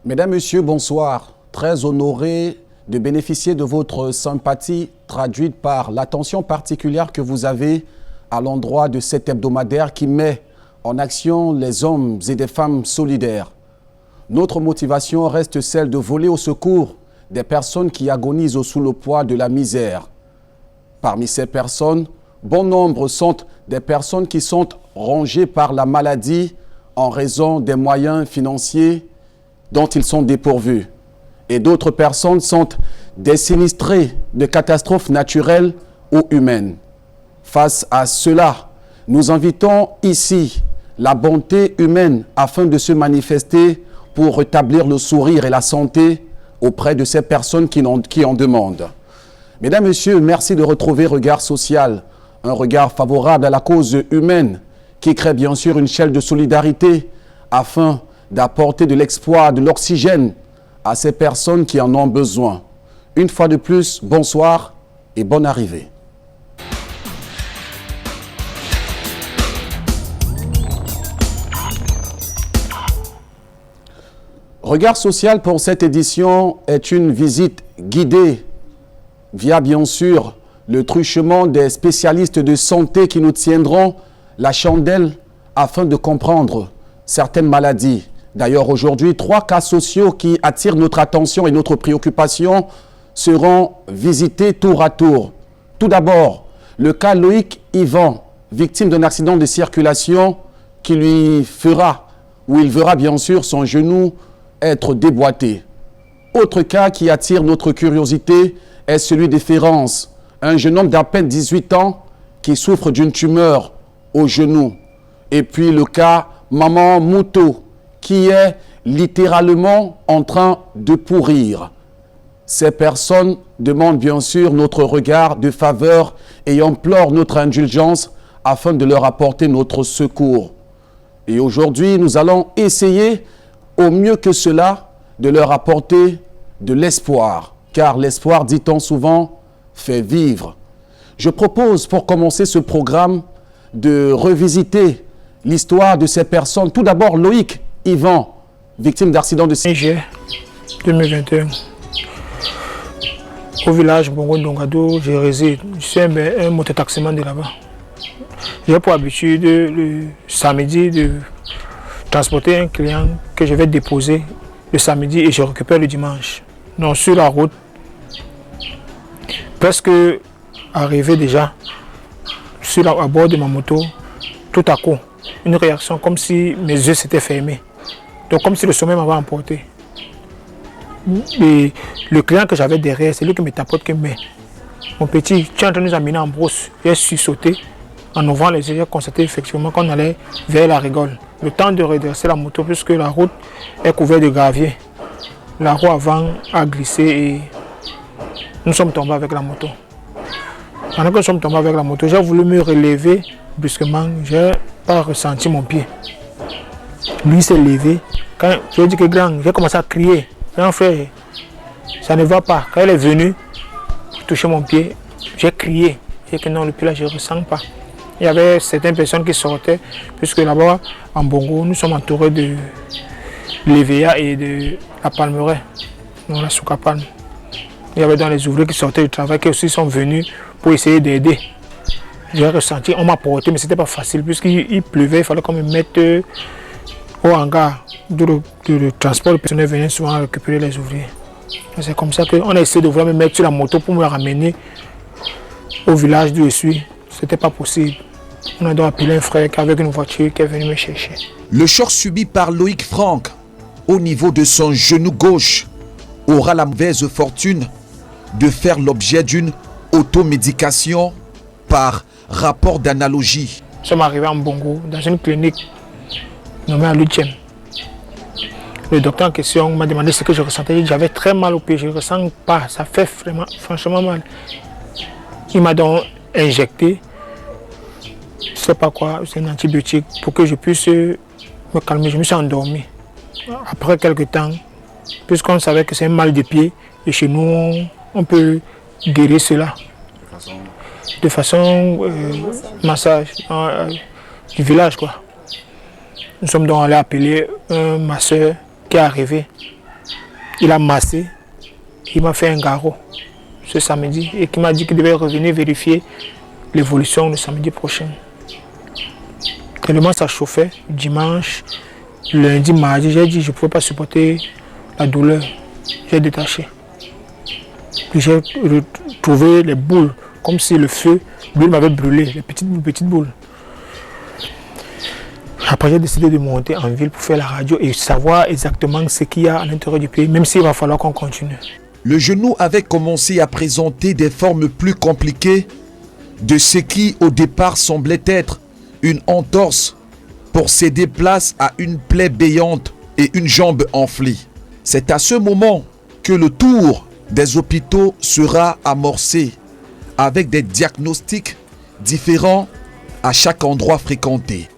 Mesdames, Messieurs, bonsoir. Très honoré de bénéficier de votre sympathie traduite par l'attention particulière que vous avez à l'endroit de cet hebdomadaire qui met en action les hommes et des femmes solidaires. Notre motivation reste celle de voler au secours des personnes qui agonisent sous le poids de la misère. Parmi ces personnes, bon nombre sont des personnes qui sont rongées par la maladie en raison des moyens financiers dont ils sont dépourvus. Et d'autres personnes sont des sinistrés de catastrophes naturelles ou humaines. Face à cela, nous invitons ici la bonté humaine afin de se manifester pour rétablir le sourire et la santé auprès de ces personnes qui en demandent. Mesdames, Messieurs, merci de retrouver Regard Social, un regard favorable à la cause humaine qui crée bien sûr une chaîne de solidarité afin d'apporter de l'espoir, de l'oxygène à ces personnes qui en ont besoin. Une fois de plus, bonsoir et bonne arrivée. Regard Social pour cette édition est une visite guidée via bien sûr le truchement des spécialistes de santé qui nous tiendront la chandelle afin de comprendre certaines maladies. D'ailleurs, aujourd'hui, 3 cas sociaux qui attirent notre attention et notre préoccupation seront visités tour à tour. Tout d'abord, le cas Loïc Yvan, victime d'un accident de circulation qui lui fera, ou il verra bien sûr son genou être déboîté. Autre cas qui attire notre curiosité est celui de Férence, un jeune homme d'à peine 18 ans qui souffre d'une tumeur au genou. Et puis le cas Maman Mouto, qui est littéralement en train de pourrir. Ces personnes demandent bien sûr notre regard de faveur et implorent notre indulgence afin de leur apporter notre secours. Et aujourd'hui, nous allons essayer au mieux que cela de leur apporter de l'espoir, car l'espoir, dit-on souvent, fait vivre. Je propose pour commencer ce programme de revisiter l'histoire de ces personnes. Tout d'abord, Loïc Yvan, victime d'accident de circulation. 2021. Au village Bongo Dongado, je réside. Je suis un mototaximan de là-bas. J'ai pour habitude le samedi de transporter un client que je vais déposer le samedi et je récupère le dimanche. Donc sur la route, presque arrivé déjà à bord de ma moto, tout à coup, une réaction comme si mes yeux s'étaient fermés. Donc comme si le sommeil m'avait emporté. Et le client que j'avais derrière, c'est lui qui me tapote, qui me met. Mon petit, tu es en train de nous amener en brousse. J'ai su sauter. En ouvrant les yeux, j'ai constaté effectivement qu'on allait vers la rigole. Le temps de redresser la moto, puisque la route est couverte de gravier. La roue avant a glissé et nous sommes tombés avec la moto. Pendant que nous sommes tombés avec la moto, j'ai voulu me relever brusquement. Je n'ai pas ressenti mon pied. Lui s'est levé. Quand je lui ai dit que grand, j'ai commencé à crier. Grand frère, ça ne va pas. Quand elle est venue toucher mon pied, j'ai crié. J'ai dit que non, le pied là, je ne ressens pas. Il y avait certaines personnes qui sortaient, puisque là-bas, en Bongo, nous sommes entourés de l'EVA et de la Palmeraie, donc la Souka Palme. Il y avait dans les ouvriers qui sortaient du travail, qui aussi sont venus pour essayer d'aider. J'ai ressenti, on m'a porté, mais ce n'était pas facile, puisqu'il pleuvait, il fallait qu'on me mette au hangar de transport. Le personnel venait souvent récupérer les ouvriers. C'est comme ça qu'on a essayé de vouloir me mettre sur la moto pour me ramener au village d'où je suis. Ce n'était pas possible. On a donc appelé un frère avec une voiture qui est venu me chercher. Le choc subi par Loïc Franck au niveau de son genou gauche aura la mauvaise fortune de faire l'objet d'une automédication par rapport d'analogie. Nous sommes arrivés en Bongo, dans une clinique nommée à l'Utième. Le docteur en question m'a demandé ce que je ressentais. J'avais très mal au pied, je ne ressens pas, ça fait vraiment, franchement mal. Il m'a donc injecté, je ne sais pas quoi, c'est un antibiotique pour que je puisse me calmer. Je me suis endormi. Après quelques temps, puisqu'on savait que c'est un mal de pied, et chez nous, on peut guérir cela. De façon massage du village, quoi. Nous sommes donc allés appeler un masseur qui est arrivé il a massé, il m'a fait un garrot ce samedi et qui m'a dit qu'il devait revenir vérifier l'évolution le samedi prochain. Tellement ça chauffait, dimanche, lundi, mardi, j'ai dit que je ne pouvais pas supporter la douleur. J'ai détaché. Puis j'ai retrouvé les boules, comme si le feu, l'huile m'avait brûlé, les petites boules. Après, j'ai décidé de monter en ville pour faire la radio et savoir exactement ce qu'il y a à l'intérieur du pays, même s'il va falloir qu'on continue. Le genou avait commencé à présenter des formes plus compliquées de ce qui au départ semblait être une entorse pour céder place à une plaie béante et une jambe enflée. C'est à ce moment que le tour des hôpitaux sera amorcé avec des diagnostics différents à chaque endroit fréquenté.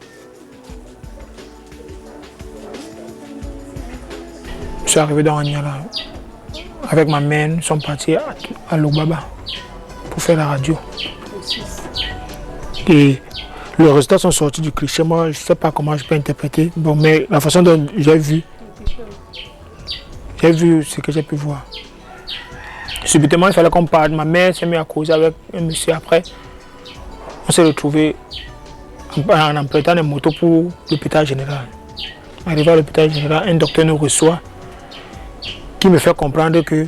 Je suis arrivé dans Anyala. Avec ma mère, nous sommes partis à Lobaba pour faire la radio. Et les résultats sont sortis du cliché. Moi, je ne sais pas comment je peux interpréter. Bon, mais la façon dont j'ai vu ce que j'ai pu voir. Subitement, il fallait qu'on parle. Ma mère s'est mise à causer avec un monsieur après. On s'est retrouvés en empruntant des motos pour l'hôpital général. Arrivé à l'hôpital général, un docteur nous reçoit qui me fait comprendre que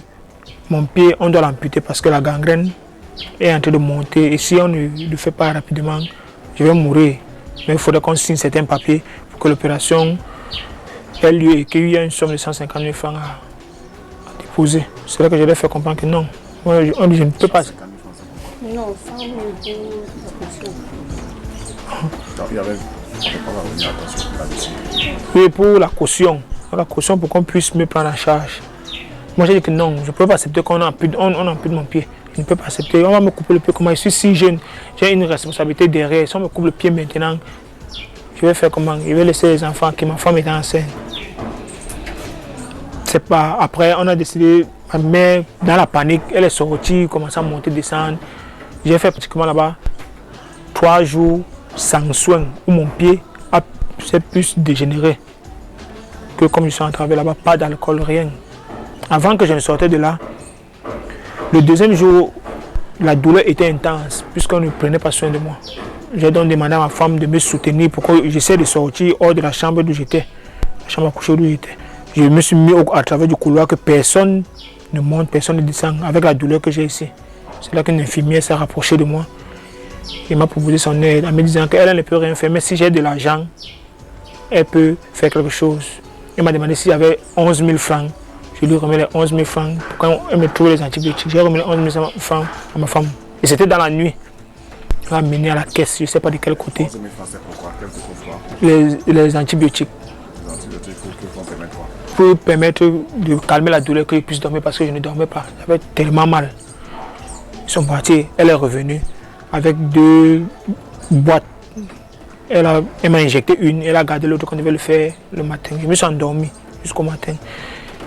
mon pied, on doit l'amputer parce que la gangrène est en train de monter. Et si on ne le fait pas rapidement, je vais mourir. Mais il faudrait qu'on signe certains papiers pour que l'opération ait lieu et qu'il y ait une somme de 150 000 francs à déposer. C'est là que je leur fait comprendre que non. Moi, je ne peux pas. Non, 100 000 pour la caution. Oui, pour la caution. La caution pour qu'on puisse me prendre en charge. Moi, j'ai dit que non, je ne peux pas accepter qu'on ampute mon pied. Je ne peux pas accepter. On va me couper le pied. Comment je suis si jeune, j'ai une responsabilité derrière. Si on me coupe le pied maintenant, je vais faire comment? Je vais laisser les enfants, que ma femme est enceinte. C'est pas. Après, on a décidé, ma mère, dans la panique, elle est sortie, commence à monter, descendre. J'ai fait pratiquement là-bas 3 jours sans soin, où mon pied s'est plus dégénéré que comme je suis en travail là-bas, pas d'alcool, rien. Avant que je ne sortais de là, le deuxième jour, la douleur était intense, puisqu'on ne prenait pas soin de moi. J'ai donc demandé à ma femme de me soutenir pour que j'essaie de sortir hors de la chambre d'où j'étais, la chambre à coucher d'où j'étais. Je me suis mis à travers du couloir que personne ne monte, personne ne descend, avec la douleur que j'ai ici. C'est là qu'une infirmière s'est rapprochée de moi. Elle m'a proposé son aide en me disant qu'elle ne peut rien faire, mais si j'ai de l'argent, elle peut faire quelque chose. Elle m'a demandé s'il y avait 11 000 francs. Je lui remets les 11 000 francs pour qu'elle me trouve les antibiotiques. J'ai remis les 11 000 francs à ma femme. Et c'était dans la nuit. Elle m'a mené à la caisse, je ne sais pas de quel côté. 11 000 francs, c'est pourquoi? Quel pourquoi? Les antibiotiques. Les antibiotiques pour permettre quoi? Pour permettre de calmer la douleur, que je puisse dormir parce que je ne dormais pas. J'avais tellement mal. Ils sont partis. Elle est revenue avec 2 boîtes. Elle m'a injecté une, elle a gardé l'autre qu'on devait le faire le matin. Je me suis endormi jusqu'au matin.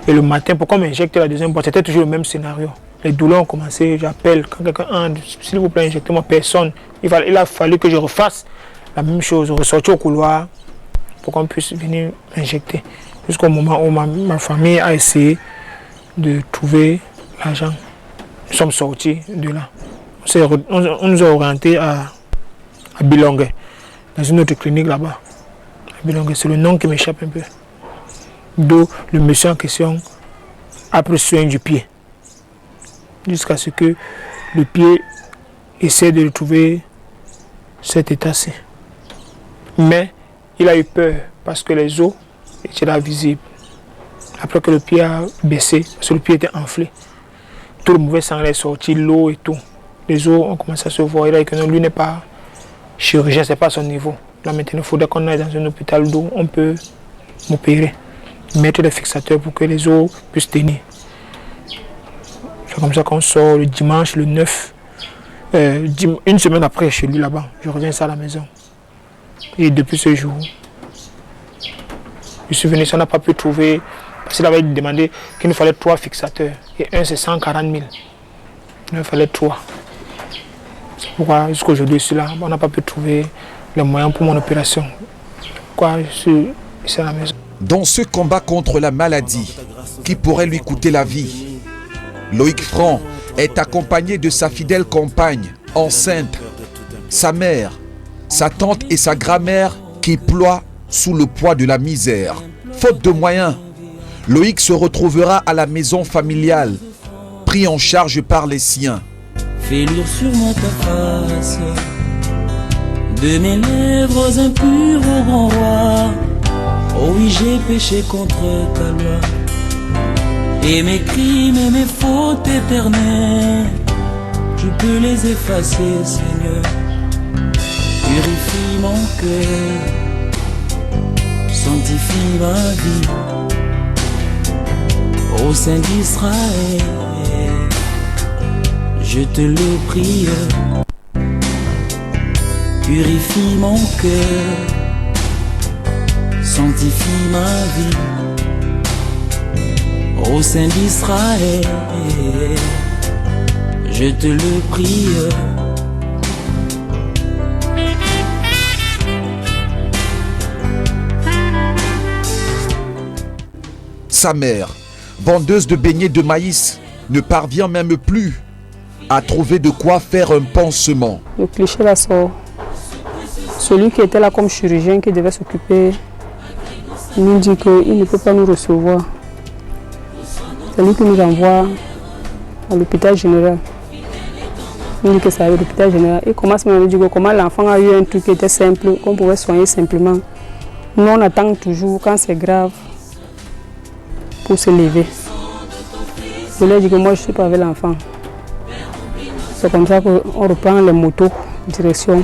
Et le matin, pourquoi m'injecter la deuxième boîte? C'était toujours le même scénario. Les douleurs ont commencé, j'appelle, quand quelqu'un entre, s'il vous plaît, injectez-moi, personne. Il a fallu que je refasse la même chose, ressortir au couloir pour qu'on puisse venir m'injecter. Jusqu'au moment où ma famille a essayé de trouver l'argent. Nous sommes sortis de là. On nous a orientés à Bilongue, dans une autre clinique là-bas. Bilongue, c'est le nom qui m'échappe un peu. D'où le monsieur en question a pris soin du pied. Jusqu'à ce que le pied essaie de retrouver cet état-ci. Mais il a eu peur parce que les os étaient là visibles. Après que le pied a baissé, parce que le pied était enflé, tout le mauvais sang est sorti, l'eau et tout. Les os ont commencé à se voir. Il a dit que non, lui n'est pas chirurgien, ce n'est pas son niveau. Là maintenant, il faudrait qu'on aille dans un hôpital d'eau, on peut m'opérer, mettre des fixateurs pour que les os puissent tenir. C'est comme ça qu'on sort le dimanche, le 9, une semaine après chez lui là-bas. Je reviens ça à la maison. Et depuis ce jour, je suis venu, ça n'a pas pu trouver, parce qu'il avait demandé qu'il nous fallait 3 fixateurs. Et un c'est 140 000. Il nous fallait 3. C'est pourquoi jusqu'à aujourd'hui, je suis là. On n'a pas pu trouver les moyens pour mon opération. Pourquoi je suis ici à la maison. Dans ce combat contre la maladie, qui pourrait lui coûter la vie. Loïc Franc est accompagné de sa fidèle compagne, enceinte, sa mère, sa tante et sa grand-mère qui ploient sous le poids de la misère. Faute de moyens, Loïc se retrouvera à la maison familiale, pris en charge par les siens. Fais lire sur moi ta face, de mes lèvres impures au grand roi. Oh oui, j'ai péché contre ta loi, et mes crimes et mes fautes éternelles, tu peux les effacer, Seigneur. Purifie mon cœur, sanctifie ma vie, ô Saint d'Israël, je te le prie. Purifie mon cœur, sanctifie ma vie, ô Saint d'Israël, je te le prie. Sa mère, vendeuse de beignets de maïs, ne parvient même plus à trouver de quoi faire un pansement. Le cliché là sort. Celui qui était là comme chirurgien qui devait s'occuper nous dit qu'il ne peut pas nous recevoir. C'est lui qui nous envoie à l'hôpital général. Il dit que c'est à l'hôpital général. Il commence même à nous dire comment l'enfant a eu un truc qui était simple, qu'on pouvait soigner simplement. Nous on attend toujours quand c'est grave pour se lever. Je lui ai dit que moi je ne suis pas avec l'enfant. C'est comme ça qu'on reprend les motos, direction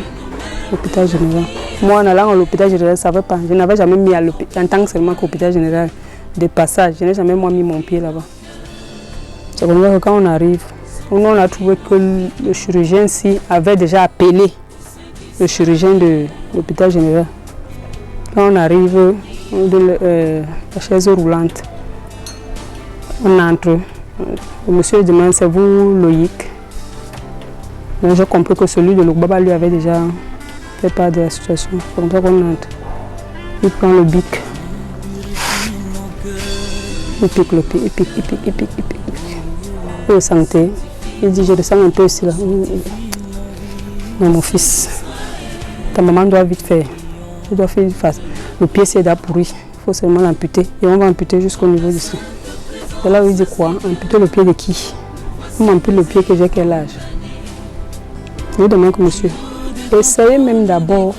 l'hôpital général. Moi en allant à l'hôpital général, je ne savais pas. Je n'avais jamais mis à l'hôpital, en tant que seulement qu'hôpital général de passage. Je n'ai jamais moi mis mon pied là-bas. C'est comme ça que quand on arrive, on a trouvé que le chirurgien-ci avait déjà appelé le chirurgien de l'hôpital général. Quand on arrive de la chaise roulante, on entre. Le monsieur demande, c'est vous Loïc? J'ai compris que celui de Logbaba lui avait déjà fait part de la situation. C'est comme ça qu'on entre. Il prend le bic. Il pique le pied, il pique. Il le sentait. Il dit, je le sens un peu ici là. Non, mon fils, ta maman doit vite faire. Il doit faire face. Le pied c'est déjà pourri. Il faut seulement l'amputer. Et on va amputer jusqu'au niveau d'ici. Et là, il dit quoi? Amputer le pied de qui? On m'ampute le pied que j'ai quel âge? Je lui demande que monsieur, essayez même d'abord.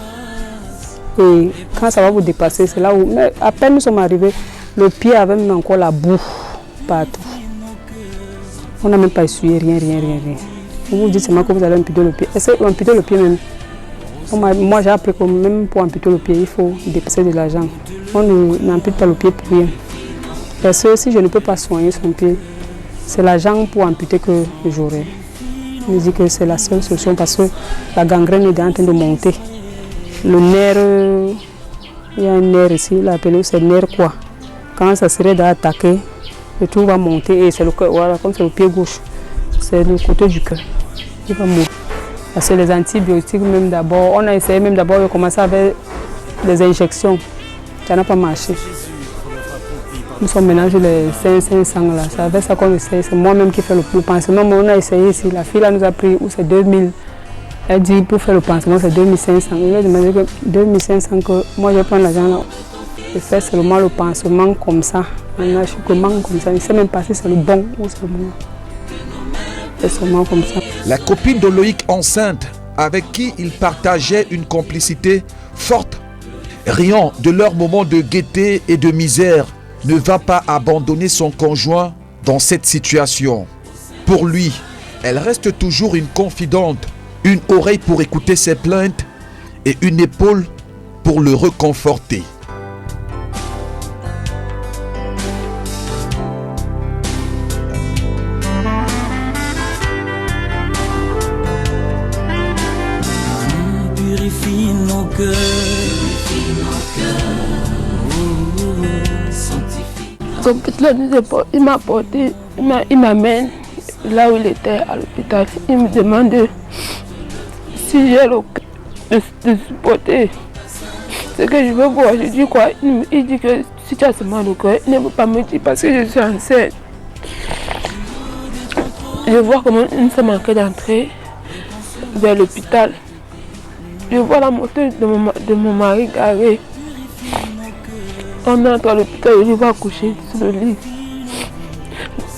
Et quand ça va vous dépasser, c'est là où. Mais à peine nous sommes arrivés, le pied avait même encore la boue partout. On n'a même pas essuyé, rien. Vous vous dites seulement que vous allez amputer le pied. Essayez d'amputer le pied même. Moi j'ai appris que même pour amputer le pied, il faut dépasser de l'argent. On n'ampute pas le pied pour rien. Parce que si je ne peux pas soigner son pied, c'est l'argent pour amputer que j'aurai. Je me dis que c'est la seule solution parce que la gangrène est en train de monter. Le nerf, il y a un nerf ici, il a appelé c'est nerf quoi. Quand ça serait d'attaquer, le tout va monter et c'est le cœur, voilà, comme c'est le pied gauche, c'est le côté du cœur. Il va mourir. Parce que les antibiotiques même d'abord, on a essayé même d'abord de commencer avec des injections. Ça n'a pas marché. Nous sommes maintenant sur les 500 là. C'est avec ça qu'on essaye. C'est moi-même qui fais le pansement. Mais on a essayé ici. La fille là nous a pris où c'est 2000. Elle dit pour faire le pansement c'est 2500. Je lui ai demandé que 2500 que moi je prends l'argent là. Je fais seulement le pansement comme ça. Un achèvement comme ça. Je ne sais même pas si c'est le bon ou c'est le bon. C'est seulement comme ça. La copine de Loïc enceinte, avec qui il partageait une complicité forte, riant de leurs moments de gaieté et de misère, ne va pas abandonner son conjoint dans cette situation. Pour lui, elle reste toujours une confidente, une oreille pour écouter ses plaintes et une épaule pour le réconforter. Purifie nos cœurs. L'hôpital il m'a porté, il m'amène là où il était à l'hôpital. Il me demande si j'ai le de supporter ce que je veux voir. Je dis quoi? Il dit que Si tu as seulement le cœur, ne peux pas me dire parce que je suis enceinte. Je vois comment nous sommes en train d'entrer vers l'hôpital. Je vois la moto de mon mari garée. On entre à l'hôpital, je le vois coucher sur le lit.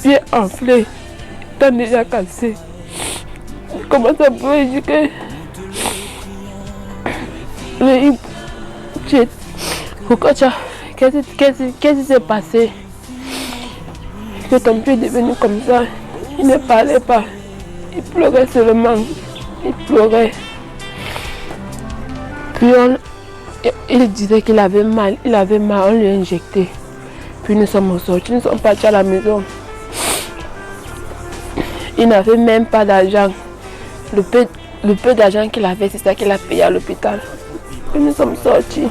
Pieds enflés, temps déjà cassé. Comment ça peut dire que qu'est-ce qui s'est passé? Que ton père est devenu comme ça. Il ne parlait pas. Il pleurait seulement. Il pleurait. Puis il disait qu'il avait mal. Il avait mal, on lui a injecté. Puis nous sommes sortis, nous sommes partis à la maison. Il n'avait même pas d'argent. Le peu d'argent qu'il avait, c'est ça qu'il a payé à l'hôpital. Puis nous sommes sortis.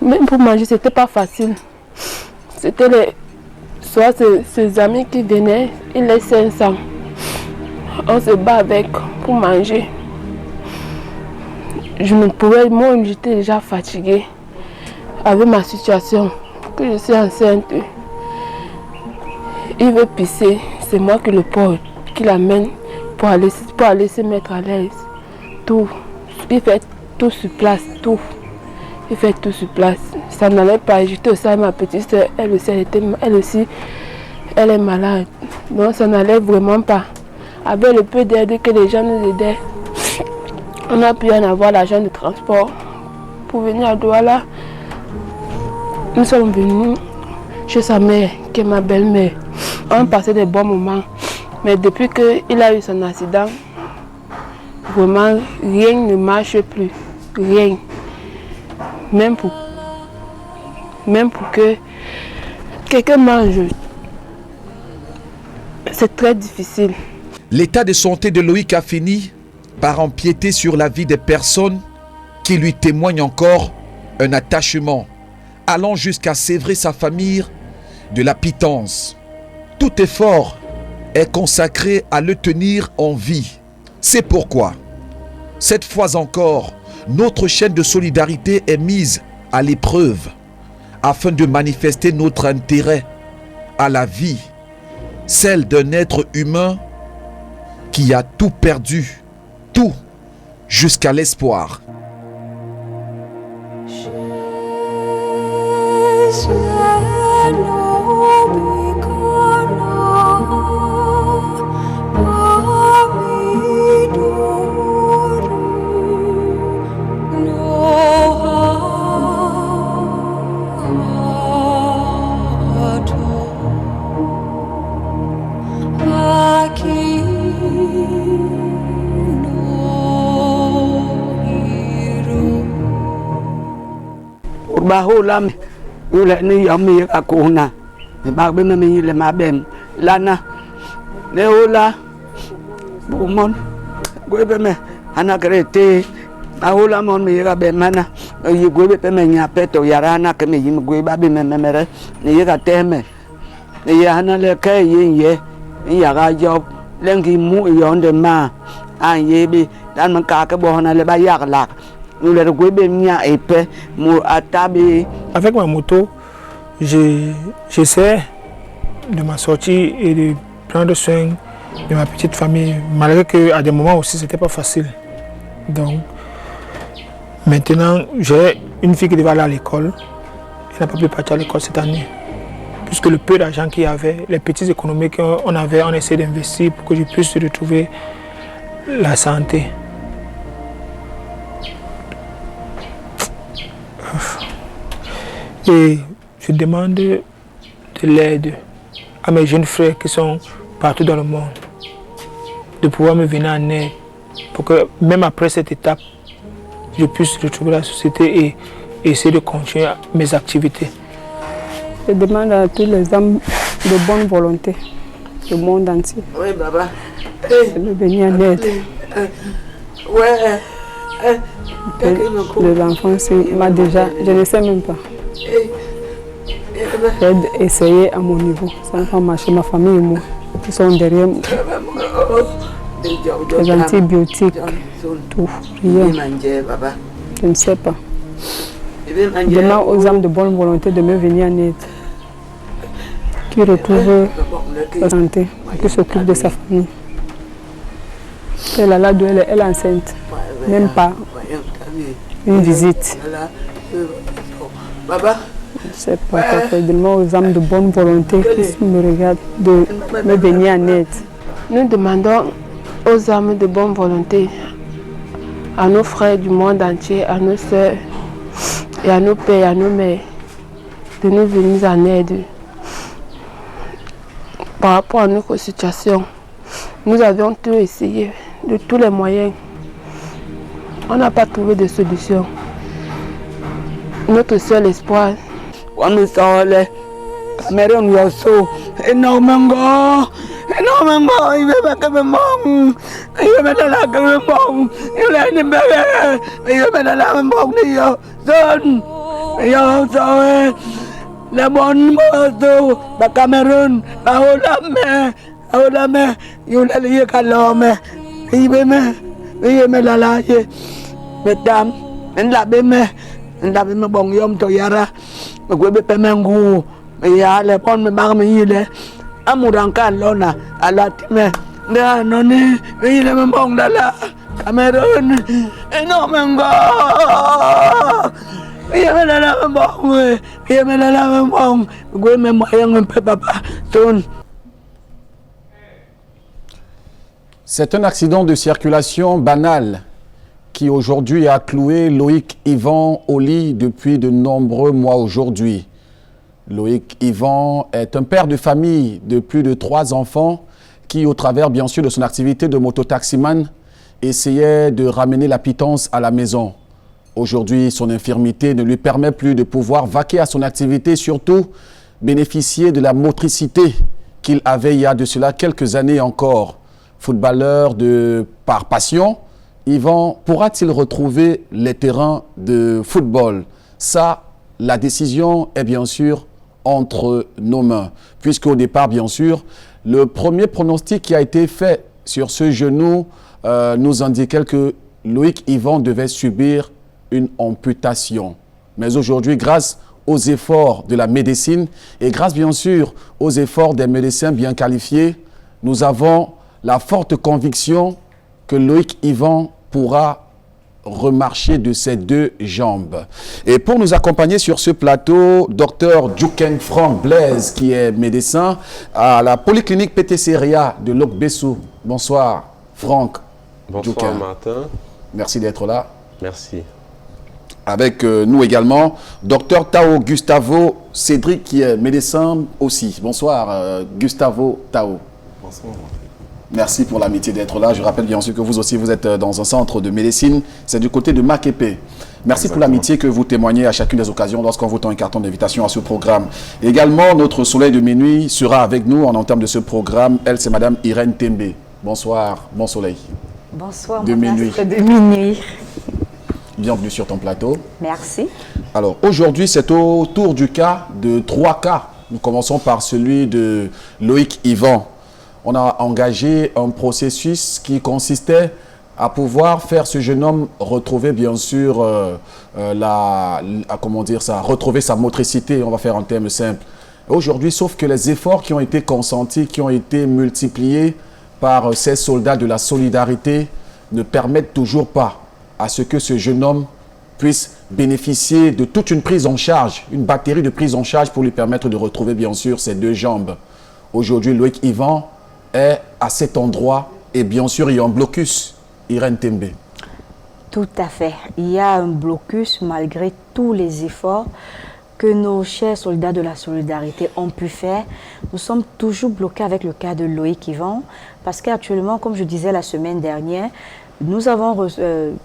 Même pour manger, c'était pas facile. C'était soit ses amis qui venaient, ils laissent 500. On se bat avec pour manger. Je ne pouvais, moi j'étais déjà fatiguée avec ma situation, que je suis enceinte. Il veut pisser, c'est moi qui le porte, qui l'amène pour aller se mettre à l'aise. Tout, il fait tout sur place, tout. Il fait tout sur place. Ça n'allait pas. J'étais aussi avec ma petite soeur, elle aussi, elle est malade. Donc ça n'allait vraiment pas. Avec le peu d'aide que les gens nous aidaient, on a pu en avoir l'argent de transport pour venir à Douala. Nous sommes venus chez sa mère, qui est ma belle-mère. On passait des bons moments. Mais depuis qu'il a eu son accident, vraiment rien ne marche plus. Rien. Même pour que quelqu'un mange, c'est très difficile. L'état de santé de Loïc a fini par empiéter sur la vie des personnes qui lui témoignent encore un attachement, allant jusqu'à sévrer sa famille de la pitance. Tout effort est consacré à le tenir en vie. C'est pourquoi, cette fois encore, notre chaîne de solidarité est mise à l'épreuve afin de manifester notre intérêt à la vie, celle d'un être humain qui a tout perdu, tout jusqu'à l'espoir. Baholam ule ni yami akuna ba be me le mabem lana le ola bomon gobe me ana grete ahola mon me ga be mana yi gobe pe me nya peto yarana ke me yim gobe ba be me mere ni ga teme ni ana le ke yin ye ya ga job lengi mu yonde ma an yebi dan man ka ke bo na le ba yak lak. Avec ma moto, j'essaie de m'en sortir et de prendre soin de ma petite famille, malgré qu'à des moments aussi c'était pas facile. Donc maintenant j'ai une fille qui devait aller à l'école, elle n'a pas pu partir à l'école cette année. Puisque le peu d'argent qu'il y avait, les petites économies qu'on avait, on essaie d'investir pour que je puisse retrouver la santé. Et je demande de l'aide à mes jeunes frères qui sont partout dans le monde, de pouvoir me venir en aide pour que même après cette étape, je puisse retrouver la société et essayer de continuer mes activités. Je demande à tous les hommes de bonne volonté du monde entier de me venir en aide. Les enfants, moi déjà, je ne sais même pas. J'ai essayé à mon niveau. Ça n'a pas marché. Ma famille et moi, ils sont derrière moi. Les antibiotiques, tout, rien. Je ne sais pas. demande aux âmes de bonne volonté de me venir en aide, qui retrouve sa santé, qui s'occupe de sa famille. Elle a là elle est enceinte, même pas une visite. C'est pas je demande aux âmes de bonne volonté qui me regardent de me venir en aide. Nous demandons aux âmes de bonne volonté, à nos frères du monde entier, à nos sœurs et à nos pères, à nos mères, de nous venir en aide par rapport à notre situation. Nous avions tout essayé, de tous les moyens. On n'a pas trouvé de solution. Notre seul espoir. La bonne moto, la Cameroun, la Olame, la lié calome, la laye, mesdames, la bime bon yom to yara, me gwebe pemengu, me ya le pon me bar me yile, amuranka lona, alatime, la noni, me yile me bon la Cameroun, énormément. C'est un accident de circulation banal qui aujourd'hui a cloué Loïc Yvan au lit depuis de nombreux mois aujourd'hui. Loïc Yvan est un père de famille de plus de 3 enfants qui, au travers bien sûr de son activité de mototaximan, essayait de ramener la pitance à la maison. Aujourd'hui, son infirmité ne lui permet plus de pouvoir vaquer à son activité, surtout bénéficier de la motricité qu'il avait il y a de cela quelques années encore. Footballeur par passion, Yvan pourra-t-il retrouver les terrains de football? Ça, la décision est bien sûr entre nos mains. Puisqu'au départ, bien sûr, le premier pronostic qui a été fait sur ce genou nous indiquait que Loïc Yvan devait subir une amputation. Mais aujourd'hui, grâce aux efforts de la médecine et grâce bien sûr aux efforts des médecins bien qualifiés, nous avons la forte conviction que Loïc Yvan pourra remarcher de ses 2 jambes. Et pour nous accompagner sur ce plateau, Dr Djoukeng Franck Blaise, qui est médecin à la polyclinique PTC RIA de Lok-Bessou. Bonsoir Franck. Bonsoir Djoukeng. Martin. Merci d'être là. Merci. Avec nous également, Dr Tao Gustavo Cédric, qui est médecin aussi. Bonsoir Gustavo Tao. Bonsoir. Merci pour l'amitié d'être là. Je rappelle bien sûr que vous aussi, vous êtes dans un centre de médecine. C'est du côté de Makepe. Merci pour l'amitié que vous témoignez à chacune des occasions lorsqu'on vous tend un carton d'invitation à ce programme. Également, notre soleil de minuit sera avec nous en entame de ce programme. Elle, c'est Madame Irène Tembe. Bonsoir, bon soleil. Bonsoir, de minuit. De minuit. Bienvenue sur ton plateau. Merci. Alors, aujourd'hui, c'est au tour du cas de 3 cas. Nous commençons par celui de Loïc Yvan. On a engagé un processus qui consistait à pouvoir faire ce jeune homme retrouver bien sûr retrouver sa motricité, on va faire en termes simples. Aujourd'hui, sauf que les efforts qui ont été consentis, qui ont été multipliés par ces soldats de la solidarité ne permettent toujours pas à ce que ce jeune homme puisse bénéficier de toute une prise en charge, une batterie de prise en charge pour lui permettre de retrouver bien sûr ses 2 jambes. Aujourd'hui, Loïc Yvan est à cet endroit et bien sûr il y a un blocus. Irène Tembe. Tout à fait. Il y a un blocus malgré tous les efforts que nos chers soldats de la solidarité ont pu faire. Nous sommes toujours bloqués avec le cas de Loïc Yvan parce qu'actuellement, comme je disais la semaine dernière, nous avons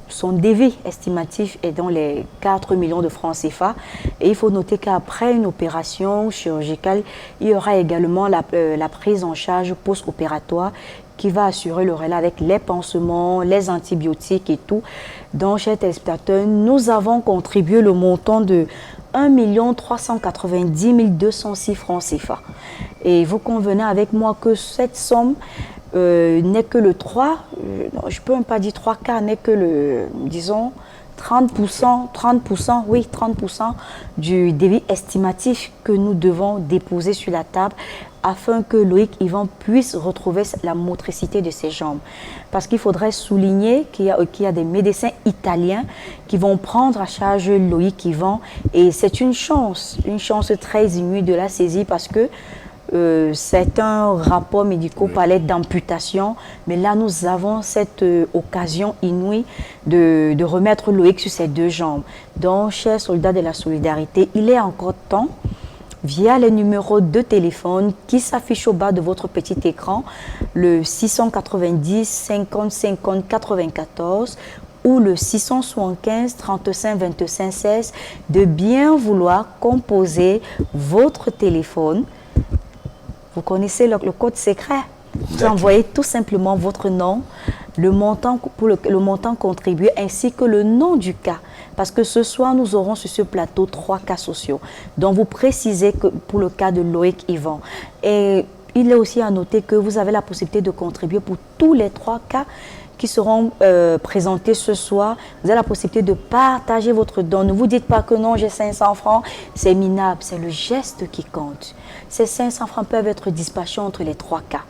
son devis estimatif est dans les 4 millions de francs CFA. Et il faut noter qu'après une opération chirurgicale, il y aura également la prise en charge post-opératoire qui va assurer le relais avec les pansements, les antibiotiques et tout. Donc, chers téléspectateurs, nous avons contribué le montant de 1 390 206 francs CFA. Et vous convenez avec moi que cette somme n'est que le 3, je ne peux même pas dire 3 quarts, n'est que le, disons, 30%, oui, 30% du devis estimatif que nous devons déposer sur la table afin que Loïc Yvan puisse retrouver la motricité de ses jambes. Parce qu'il faudrait souligner qu'il y a des médecins italiens qui vont prendre à charge Loïc Yvan et c'est une chance très inouïe de la saisir parce que c'est un rapport médico-palais d'amputation, mais là nous avons cette occasion inouïe de remettre Loïc sur ses deux jambes. Donc, chers soldats de la solidarité, il est encore temps, via les numéros de téléphone qui s'affichent au bas de votre petit écran, le 690 50 50 94 ou le 675 35 25 16, de bien vouloir composer votre téléphone. Vous connaissez le code secret. Vous envoyez tout simplement votre nom, le montant contribué ainsi que le nom du cas. Parce que ce soir, nous aurons sur ce plateau 3 cas sociaux. Donc, vous précisez que pour le cas de Loïc Yvan. Et il est aussi à noter que vous avez la possibilité de contribuer pour tous les 3 cas qui seront présentés ce soir. Vous avez la possibilité de partager votre don. Ne vous dites pas que non, j'ai 500 francs. C'est minable, c'est le geste qui compte. Ces 500 francs peuvent être dispatchés entre les 3 cas.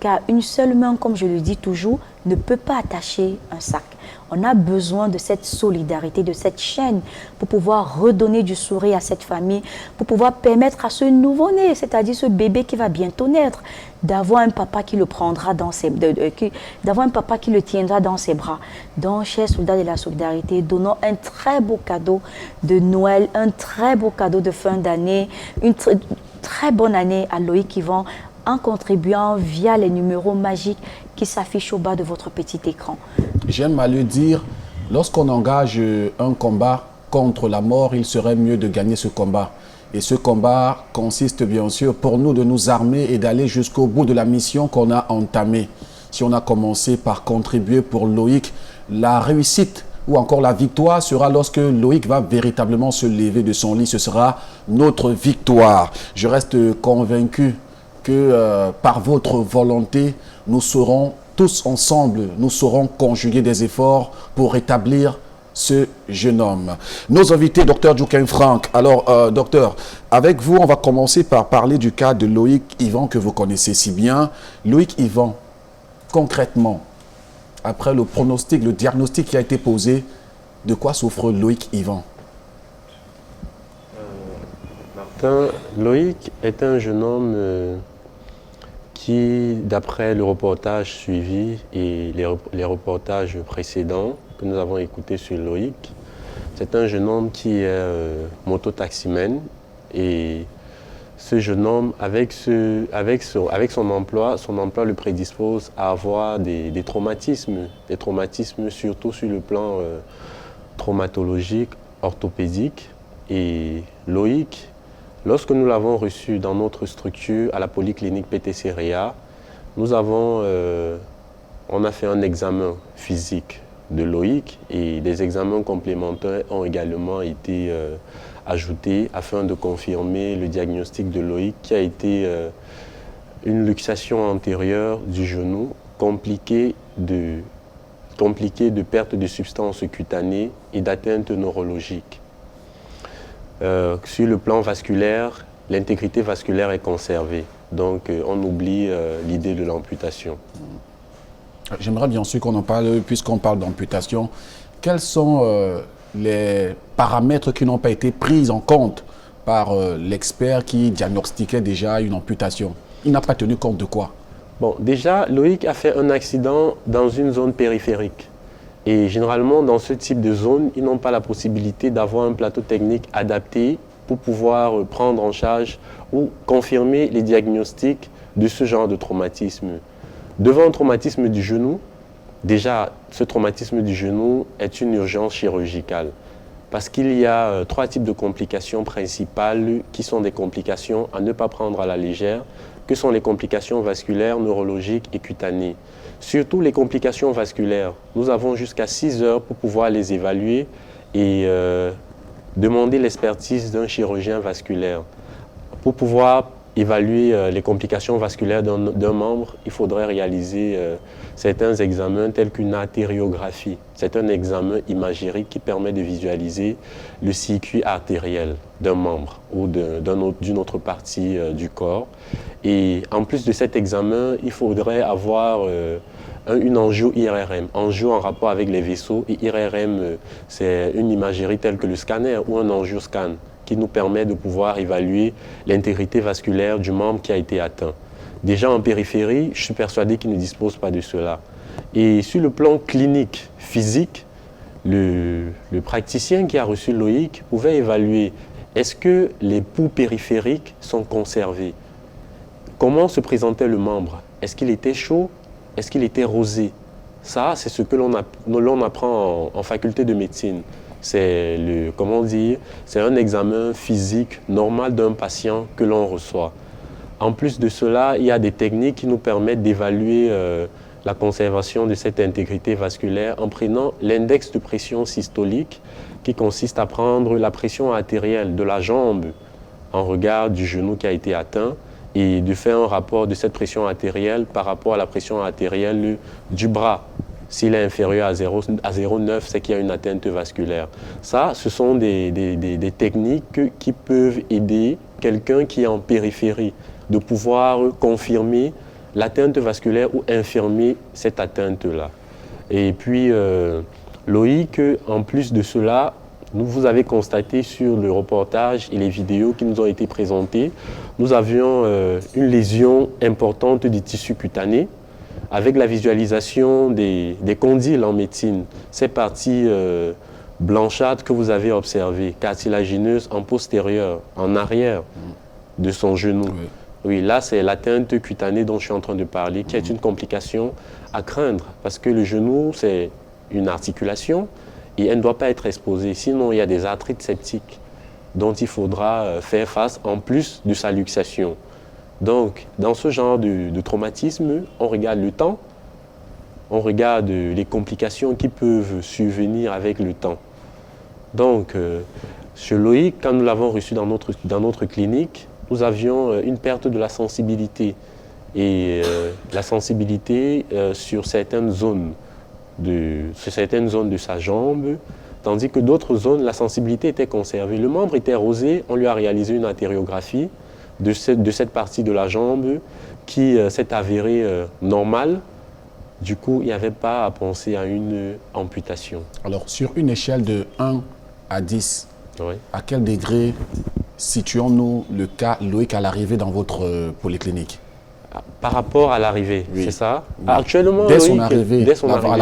Car une seule main, comme je le dis toujours, ne peut pas attacher un sac. On a besoin de cette solidarité, de cette chaîne pour pouvoir redonner du sourire à cette famille, pour pouvoir permettre à ce nouveau-né, c'est-à-dire ce bébé qui va bientôt naître, d'avoir un papa qui le prendra dans ses, d'avoir un papa qui le tiendra dans ses bras. Donc, chers soldats de la solidarité, donnons un très beau cadeau de Noël, un très beau cadeau de fin d'année, une très bonne année à Loïc Yvan, en contribuant via les numéros magiques qui s'affichent au bas de votre petit écran. J'aime à le dire, lorsqu'on engage un combat contre la mort, il serait mieux de gagner ce combat. Et ce combat consiste bien sûr pour nous de nous armer et d'aller jusqu'au bout de la mission qu'on a entamée. Si on a commencé par contribuer pour Loïc, la réussite ou encore la victoire sera lorsque Loïc va véritablement se lever de son lit. Ce sera notre victoire. Je reste convaincu que par votre volonté, nous serons tous ensemble, nous saurons conjuguer des efforts pour rétablir ce jeune homme. Nos invités, Dr Joaquin Frank. Alors, docteur, avec vous, on va commencer par parler du cas de Loïc Yvan que vous connaissez si bien. Loïc Yvan, concrètement, après le pronostic, le diagnostic qui a été posé, de quoi souffre Loïc Yvan? Loïc est un jeune homme qui, d'après le reportage suivi et les reportages précédents que nous avons écoutés sur Loïc, c'est un jeune homme qui est mototaximène et ce jeune homme, avec son emploi le prédispose à avoir des traumatismes surtout sur le plan traumatologique, orthopédique. Et Loïc, lorsque nous l'avons reçu dans notre structure à la polyclinique PTC Réa, on a fait un examen physique de Loïc et des examens complémentaires ont également été ajoutés afin de confirmer le diagnostic de Loïc qui a été une luxation antérieure du genou compliquée de perte de substances cutanées et d'atteinte neurologique. Sur le plan vasculaire, l'intégrité vasculaire est conservée. Donc, on oublie l'idée de l'amputation. J'aimerais bien sûr qu'on en parle, puisqu'on parle d'amputation. Quels sont les paramètres qui n'ont pas été pris en compte par l'expert qui diagnostiquait déjà une amputation? Il n'a pas tenu compte de quoi? Bon, déjà, Loïc a fait un accident dans une zone périphérique. Et généralement, dans ce type de zone, ils n'ont pas la possibilité d'avoir un plateau technique adapté pour pouvoir prendre en charge ou confirmer les diagnostics de ce genre de traumatisme. Devant un traumatisme du genou, déjà, ce traumatisme du genou est une urgence chirurgicale parce qu'il y a 3 types de complications principales qui sont des complications à ne pas prendre à la légère, que sont les complications vasculaires, neurologiques et cutanées. Surtout les complications vasculaires, nous avons jusqu'à 6 heures pour pouvoir les évaluer et demander l'expertise d'un chirurgien vasculaire pour pouvoir évaluer les complications vasculaires d'un membre, il faudrait réaliser certains examens tels qu'une artériographie. C'est un examen imagérique qui permet de visualiser le circuit artériel d'un membre ou d'une autre partie du corps. Et en plus de cet examen, il faudrait avoir une angio-IRM, angio en rapport avec les vaisseaux, et IRM, c'est une imagerie telle que le scanner ou un angioscan qui nous permet de pouvoir évaluer l'intégrité vasculaire du membre qui a été atteint. Déjà en périphérie, je suis persuadé qu'il ne dispose pas de cela. Et sur le plan clinique, physique, le praticien qui a reçu Loïc pouvait évaluer est-ce que les pouls périphériques sont conservés? Comment se présentait le membre? Est-ce qu'il était chaud? Est-ce qu'il était rosé? Ça, c'est ce que l'on apprend en faculté de médecine. C'est un examen physique normal d'un patient que l'on reçoit. En plus de cela, il y a des techniques qui nous permettent d'évaluer la conservation de cette intégrité vasculaire en prenant l'index de pression systolique qui consiste à prendre la pression artérielle de la jambe en regard du genou qui a été atteint et de faire un rapport de cette pression artérielle par rapport à la pression artérielle du bras. S'il est inférieur à 0,9, c'est qu'il y a une atteinte vasculaire. Ça, ce sont des techniques qui peuvent aider quelqu'un qui est en périphérie de pouvoir confirmer l'atteinte vasculaire ou infirmer cette atteinte-là. Et puis, Loïc, en plus de cela, vous avez constaté sur le reportage et les vidéos qui nous ont été présentées, nous avions une lésion importante du tissu cutané avec la visualisation des condyles en médecine. Ces parties blanchâtres que vous avez observées, cartilagineuses en postérieur, en arrière de son genou. Oui, là, c'est l'atteinte cutanée dont je suis en train de parler, qui est une complication à craindre parce que le genou, c'est une articulation et elle ne doit pas être exposée. Sinon, il y a des arthrites septiques dont il faudra faire face en plus de sa luxation. Donc, dans ce genre de traumatisme, on regarde le temps, on regarde les complications qui peuvent survenir avec le temps. Donc, chez Loïc, quand nous l'avons reçu dans notre clinique, nous avions une perte de la sensibilité. Et la sensibilité sur certaines zones de sa jambe, tandis que d'autres zones, la sensibilité était conservée. Le membre était rosé, on lui a réalisé une artériographie de cette partie de la jambe qui s'est avérée normale. Du coup, il n'y avait pas à penser à une amputation. Alors, sur une échelle de 1 à 10, oui. À quel degré situons-nous le cas Loïc à l'arrivée dans votre polyclinique? Par rapport à l'arrivée, oui. C'est ça? Oui. Actuellement, dès Loïc, son arrivée, à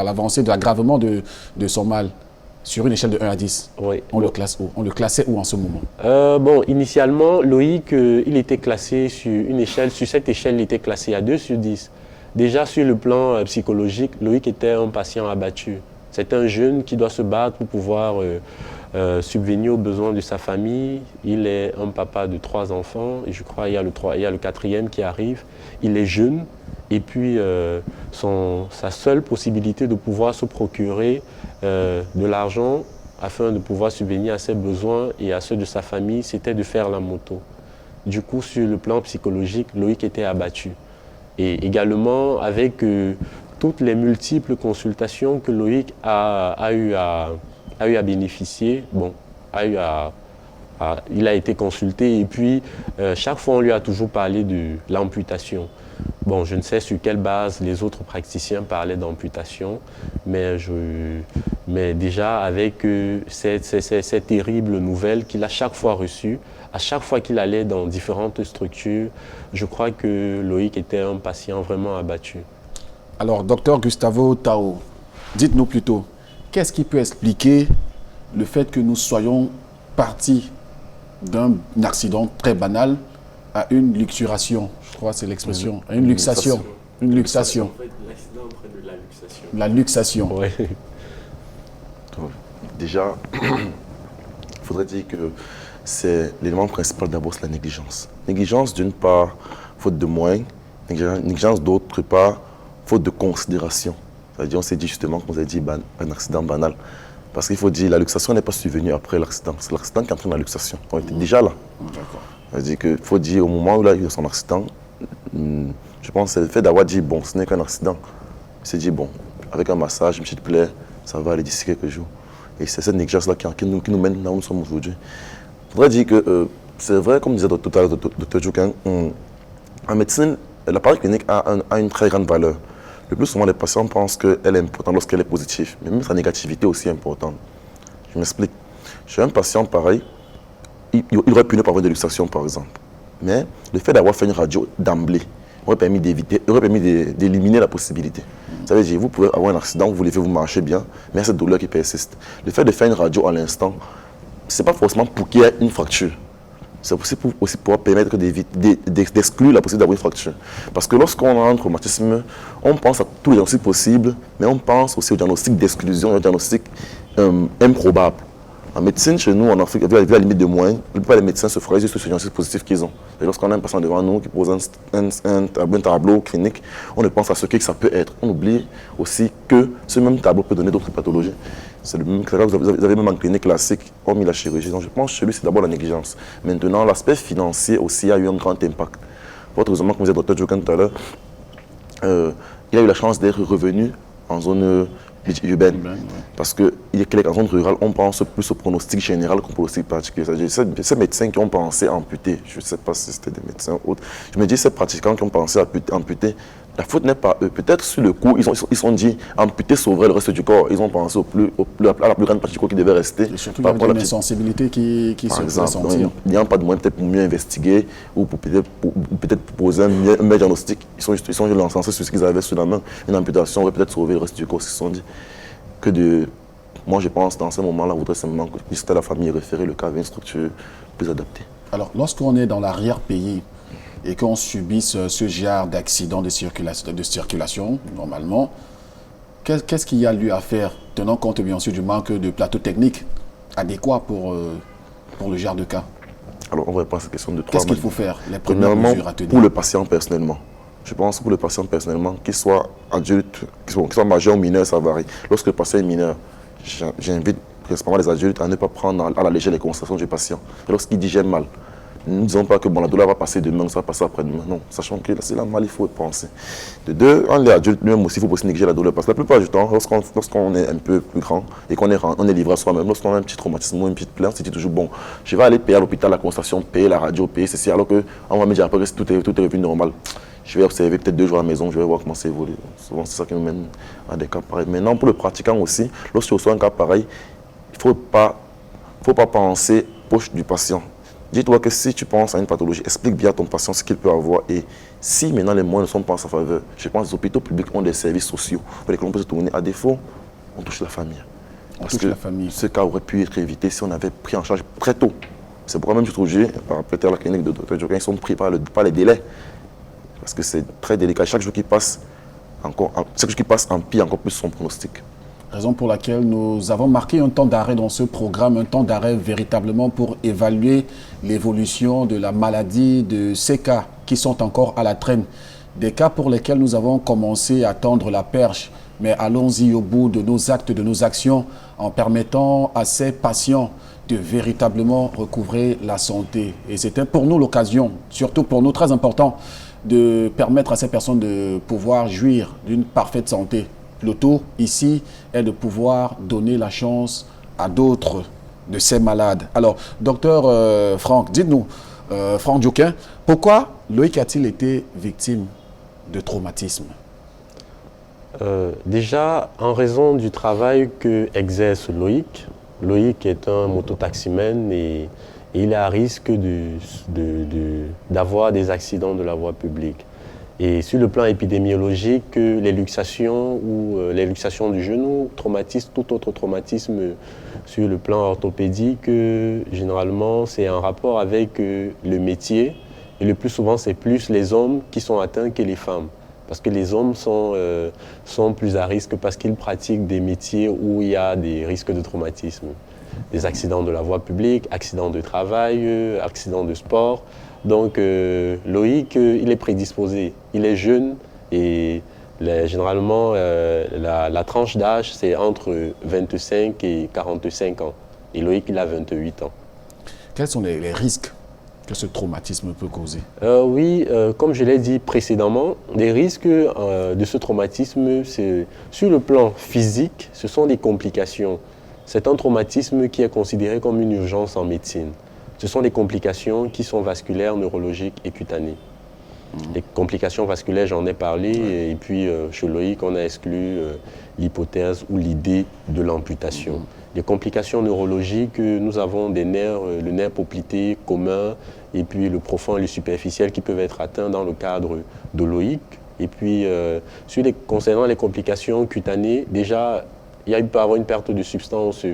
l'avancée de l'aggravement de son mal, sur une échelle de 1 à 10, oui. On le classe où? On le classait où en ce moment? Bon, initialement, Loïc, il était classé sur une échelle, sur cette échelle, il était classé à 2 sur 10. Déjà, sur le plan psychologique, Loïc était un patient abattu. C'est un jeune qui doit se battre pour pouvoir subvenir aux besoins de sa famille. Il est un papa de 3 enfants, et je crois qu'il y a le 4e qui arrive. Il est jeune, et puis sa seule possibilité de pouvoir se procurer de l'argent afin de pouvoir subvenir à ses besoins et à ceux de sa famille, c'était de faire la moto. Du coup, sur le plan psychologique, Loïc était abattu. Et également avec toutes les multiples consultations que Loïc a eu à bénéficier, bon, il a été consulté et puis chaque fois on lui a toujours parlé de l'amputation. Bon, je ne sais sur quelle base les autres praticiens parlaient d'amputation, mais déjà avec cette terrible nouvelle qu'il a chaque fois reçue, à chaque fois qu'il allait dans différentes structures, je crois que Loïc était un patient vraiment abattu. Alors, docteur Gustavo Tao, dites-nous plutôt, qu'est-ce qui peut expliquer le fait que nous soyons partis d'un accident très banal à une luxuration? Je crois que c'est l'expression. Une luxation. Une luxation. En fait, l'accident près de la luxation. La luxation. Oui. Déjà, il faudrait dire que c'est l'élément principal d'abord, c'est la négligence. Négligence d'une part, faute de moyens. Négligence d'autre part, faute de considération. C'est-à-dire, on s'est dit justement, comme vous avez dit, un accident banal. Parce qu'il faut dire, la luxation n'est pas survenue après l'accident. C'est l'accident qui entraîne la luxation. On était déjà là. C'est-à-dire qu'il faut dire au moment où il a eu son accident, je pense que c'est le fait d'avoir dit bon, ce n'est qu'un accident. Il s'est dit bon, avec un massage, une petite plaie, ça va aller d'ici quelques jours. Et c'est cette négligence-là qui nous mène là où nous sommes aujourd'hui. Il faudrait dire que c'est vrai, comme disait tout à l'heure Dr. Djoukhin, en médecine, l'appareil clinique a une très grande valeur. Le plus souvent, les patients pensent qu'elle est importante lorsqu'elle est positive, mais même sa négativité aussi est importante. Je m'explique. Chez un patient pareil, il aurait pu ne pas avoir de luxation, par exemple. Mais le fait d'avoir fait une radio d'emblée aurait permis d'éliminer la possibilité. Ça veut dire, vous pouvez avoir un accident, vous levez, vous marchez bien, mais il y a cette douleur qui persiste. Le fait de faire une radio à l'instant, ce n'est pas forcément pour qu'il y ait une fracture. C'est aussi pour permettre d'exclure la possibilité d'avoir une fracture. Parce que lorsqu'on a un traumatisme, on pense à tous les diagnostics possibles, mais on pense aussi au diagnostic d'exclusion, au diagnostic improbable. En médecine, chez nous, en Afrique, avec la limite de moyens, la plupart des médecins se focalisent sur ce diagnostic positif qu'ils ont. Et lorsqu'on a un patient devant nous qui pose un tableau clinique, on ne pense à ce que ça peut être. On oublie aussi que ce même tableau peut donner d'autres pathologies. C'est le même cas que vous avez même en clinique classique, hormis la chirurgie. Donc je pense que chez lui, c'est d'abord la négligence. Maintenant, l'aspect financier aussi a eu un grand impact. Votre raisonnement, comme disait le Dr. Djoukhin tout à l'heure, il a eu la chance d'être revenu en zone urbaine. Parce qu'il y a en zone rurale, on pense plus au pronostic général qu'au pronostic particulier. Ces médecins qui ont pensé à amputer, je ne sais pas si c'était des médecins ou autres, je me dis ces pratiquants qui ont pensé à amputer, la faute n'est pas eux. Peut-être sur le coup, ils sont dit amputer sauverait le reste du corps. Ils ont pensé à la plus grande partie du corps qui devait rester. Et surtout, il y a une insensibilité qui se fait sentir. Il n'y a pas de moyen peut-être pour mieux investiguer ou pour peut-être poser un meilleur diagnostic. Ils sont lancés sur ce qu'ils avaient sous la main. Une amputation aurait peut-être sauvé le reste du corps. Ils se sont dit moi, je pense dans ce moment-là, on voudrait simplement que c'était la famille référer le cas avec une structure plus adaptée. Alors, lorsqu'on est dans l'arrière-pays et qu'on subit ce genre d'accident de circulation, normalement, qu'est-ce qu'il y a lieu à faire, tenant compte bien sûr du manque de plateau technique adéquat pour le genre de cas? Alors, on va répondre à cette question de trois. Qu'est-ce qu'il faut faire? Les premières mesures à tenir. Pour le patient personnellement. Je pense que pour le patient personnellement, qu'il soit adulte, qu'il soit majeur ou mineur, ça varie. Lorsque le patient est mineur, j'invite principalement les adultes à ne pas prendre à la légère les constatations du patient. Et lorsqu'il dit j'ai mal, ne disons pas que la douleur va passer demain, ça va passer après-demain. Non, sachant que c'est la mal, il faut penser. De deux, en les adultes, même aussi, il faut aussi négliger la douleur. Parce que la plupart du temps, lorsqu'on est un peu plus grand et qu'on est livré à soi-même, lorsqu'on a un petit traumatisme ou une petite plainte, c'est toujours bon. Je vais aller payer à l'hôpital la constatation, payer la radio, payer ceci, alors qu'on va me dire après que tout est revenu normal. Je vais observer peut-être 2 jours à la maison, je vais voir comment ça évolue. Souvent, c'est ça qui nous mène à des cas pareils. Maintenant, pour le pratiquant aussi, lorsque tu reçois un cas pareil, il ne faut pas penser proche du patient. Dis-toi que si tu penses à une pathologie, explique bien à ton patient ce qu'il peut avoir. Et si maintenant les moyens ne sont pas en sa faveur, je pense que les hôpitaux publics ont des services sociaux pour lesquels on peut se tourner. À défaut, on touche la famille. Parce que ce cas aurait pu être évité si on avait pris en charge très tôt. C'est pourquoi même je trouve peut-être à la clinique de Dr. Djoukhin, ils sont pris par les délais. Parce que c'est très délicat. Chaque jour qui passe, empire encore plus son pronostic. Raison pour laquelle nous avons marqué un temps d'arrêt dans ce programme, un temps d'arrêt véritablement pour évaluer l'évolution de la maladie, de ces cas qui sont encore à la traîne. Des cas pour lesquels nous avons commencé à tendre la perche, mais allons-y au bout de nos actes, de nos actions, en permettant à ces patients de véritablement recouvrer la santé. Et c'était pour nous l'occasion, surtout pour nous très important, de permettre à ces personnes de pouvoir jouir d'une parfaite santé. Le tout ici est de pouvoir donner la chance à d'autres de ces malades. Alors, docteur Franck, dites-nous, Franck Djoukhin, pourquoi Loïc a-t-il été victime de traumatisme? Déjà, en raison du travail que exerce Loïc. Loïc est un mototaximène et il est à risque d'avoir des accidents de la voie publique. Et sur le plan épidémiologique, les luxations ou les luxations du genou, traumatisme, tout autre traumatisme sur le plan orthopédique, généralement c'est en rapport avec le métier. Et le plus souvent, c'est plus les hommes qui sont atteints que les femmes. Parce que les hommes sont plus à risque parce qu'ils pratiquent des métiers où il y a des risques de traumatisme. Des accidents de la voie publique, accidents de travail, accidents de sport. Donc Loïc, il est prédisposé. Il est jeune et généralement la tranche d'âge, c'est entre 25 et 45 ans. Et Loïc, il a 28 ans. Quels sont les risques que ce traumatisme peut causer? Oui, comme je l'ai dit précédemment, les risques de ce traumatisme, sur le plan physique, ce sont des complications. C'est un traumatisme qui est considéré comme une urgence en médecine. Ce sont des complications qui sont vasculaires, neurologiques et cutanées. Les complications vasculaires, j'en ai parlé, et puis chez Loïc, on a exclu l'hypothèse ou l'idée de l'amputation. Les complications neurologiques, nous avons des nerfs, le nerf poplité commun, et puis le profond et le superficiel qui peuvent être atteints dans le cadre de Loïc. Et puis, concernant les complications cutanées, déjà, il peut y avoir une perte de substance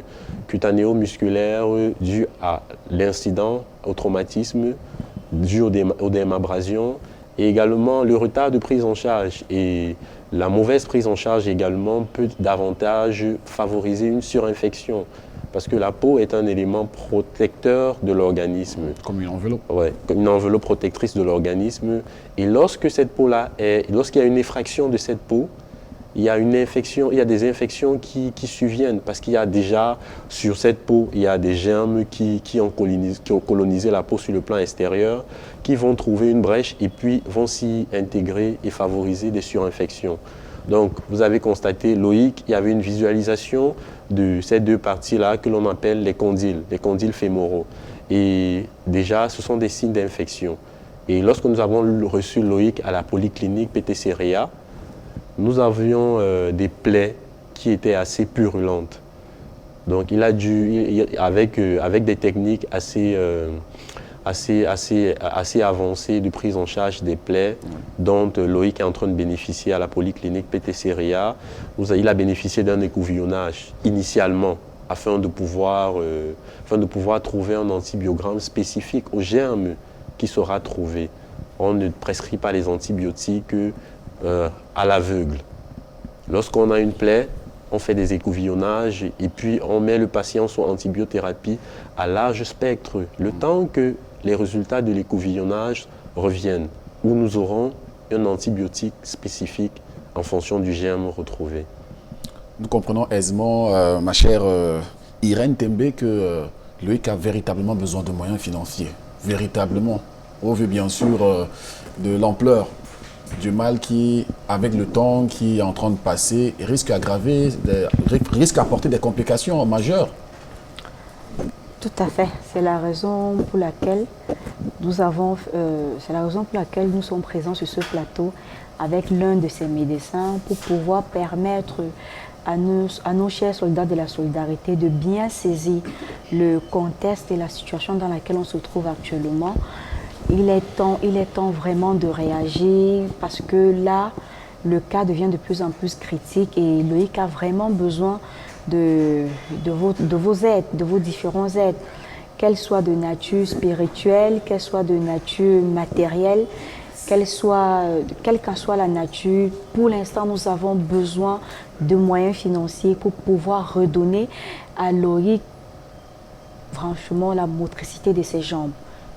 cutanéo-musculaire due à l'incident, au traumatisme, due aux dermabrasions, et également le retard de prise en charge. Et la mauvaise prise en charge également peut davantage favoriser une surinfection, parce que la peau est un élément protecteur de l'organisme. Comme une enveloppe. Oui, comme une enveloppe protectrice de l'organisme. Et lorsque cette peau-là lorsqu'il y a une effraction de cette peau, il y a des infections qui surviennent, parce qu'il y a déjà sur cette peau, il y a des germes qui ont colonisé la peau sur le plan extérieur, qui vont trouver une brèche et puis vont s'y intégrer et favoriser des surinfections. Donc, vous avez constaté, Loïc, il y avait une visualisation de ces deux parties-là que l'on appelle les condyles fémoraux. Et déjà, ce sont des signes d'infection. Et lorsque nous avons reçu Loïc à la polyclinique PTC-REA, nous avions des plaies qui étaient assez purulentes. Donc, il a dû, avec des techniques assez avancées de prise en charge des plaies, dont Loïc est en train de bénéficier à la polyclinique PTC-REA, il a bénéficié d'un écouvillonnage initialement, afin de pouvoir trouver un antibiogramme spécifique aux germes qui sera trouvé. On ne prescrit pas les antibiotiques à l'aveugle. Lorsqu'on a une plaie, on fait des écouvillonnages et puis on met le patient sous antibiothérapie à large spectre, le temps que les résultats de l'écouvillonnage reviennent, où nous aurons un antibiotique spécifique en fonction du germe retrouvé. Nous comprenons aisément, ma chère Irène Tembe, que Loïc a véritablement besoin de moyens financiers. Véritablement. Au vu bien sûr de l'ampleur du mal qui, avec le temps qui est en train de passer, risque d'apporter des complications majeures. Tout à fait. C'est la raison pour laquelle nous sommes présents sur ce plateau avec l'un de ces médecins pour pouvoir permettre à nos chers soldats de la solidarité de bien saisir le contexte et la situation dans laquelle on se trouve actuellement. Il est temps vraiment de réagir, parce que là, le cas devient de plus en plus critique et Loïc a vraiment besoin de vos aides, de vos différentes aides, qu'elles soient de nature spirituelle, qu'elles soient de nature matérielle, quelle qu'en soit la nature. Pour l'instant, nous avons besoin de moyens financiers pour pouvoir redonner à Loïc, franchement, la motricité de ses jambes.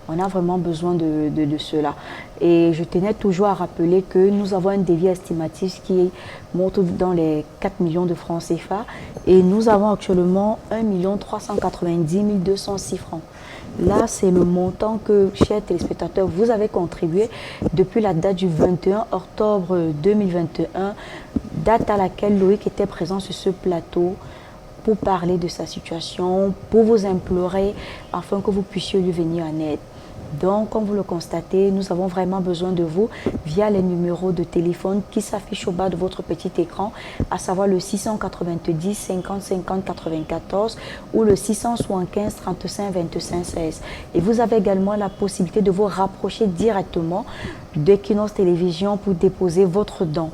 On a vraiment besoin de cela. Et je tenais toujours à rappeler que nous avons un devis estimatif qui monte dans les 4 millions de francs CFA. Et nous avons actuellement 1 390 206 francs. Là, c'est le montant que, chers téléspectateurs, vous avez contribué depuis la date du 21 octobre 2021, date à laquelle Loïc était présent sur ce plateau pour parler de sa situation, pour vous implorer afin que vous puissiez lui venir en aide. Donc, comme vous le constatez, nous avons vraiment besoin de vous via les numéros de téléphone qui s'affichent au bas de votre petit écran, à savoir le 690 50 50 94 ou le 675 35 25 16. Et vous avez également la possibilité de vous rapprocher directement d'Equinox Télévision pour déposer votre don.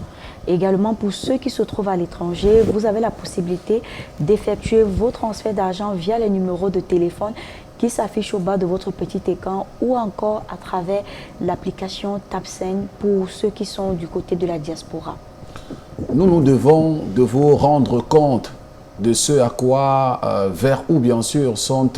Également, pour ceux qui se trouvent à l'étranger, vous avez la possibilité d'effectuer vos transferts d'argent via les numéros de téléphone qui s'affichent au bas de votre petit écran ou encore à travers l'application TapSend pour ceux qui sont du côté de la diaspora. Nous devons de vous rendre compte de ce à quoi, vers où bien sûr sont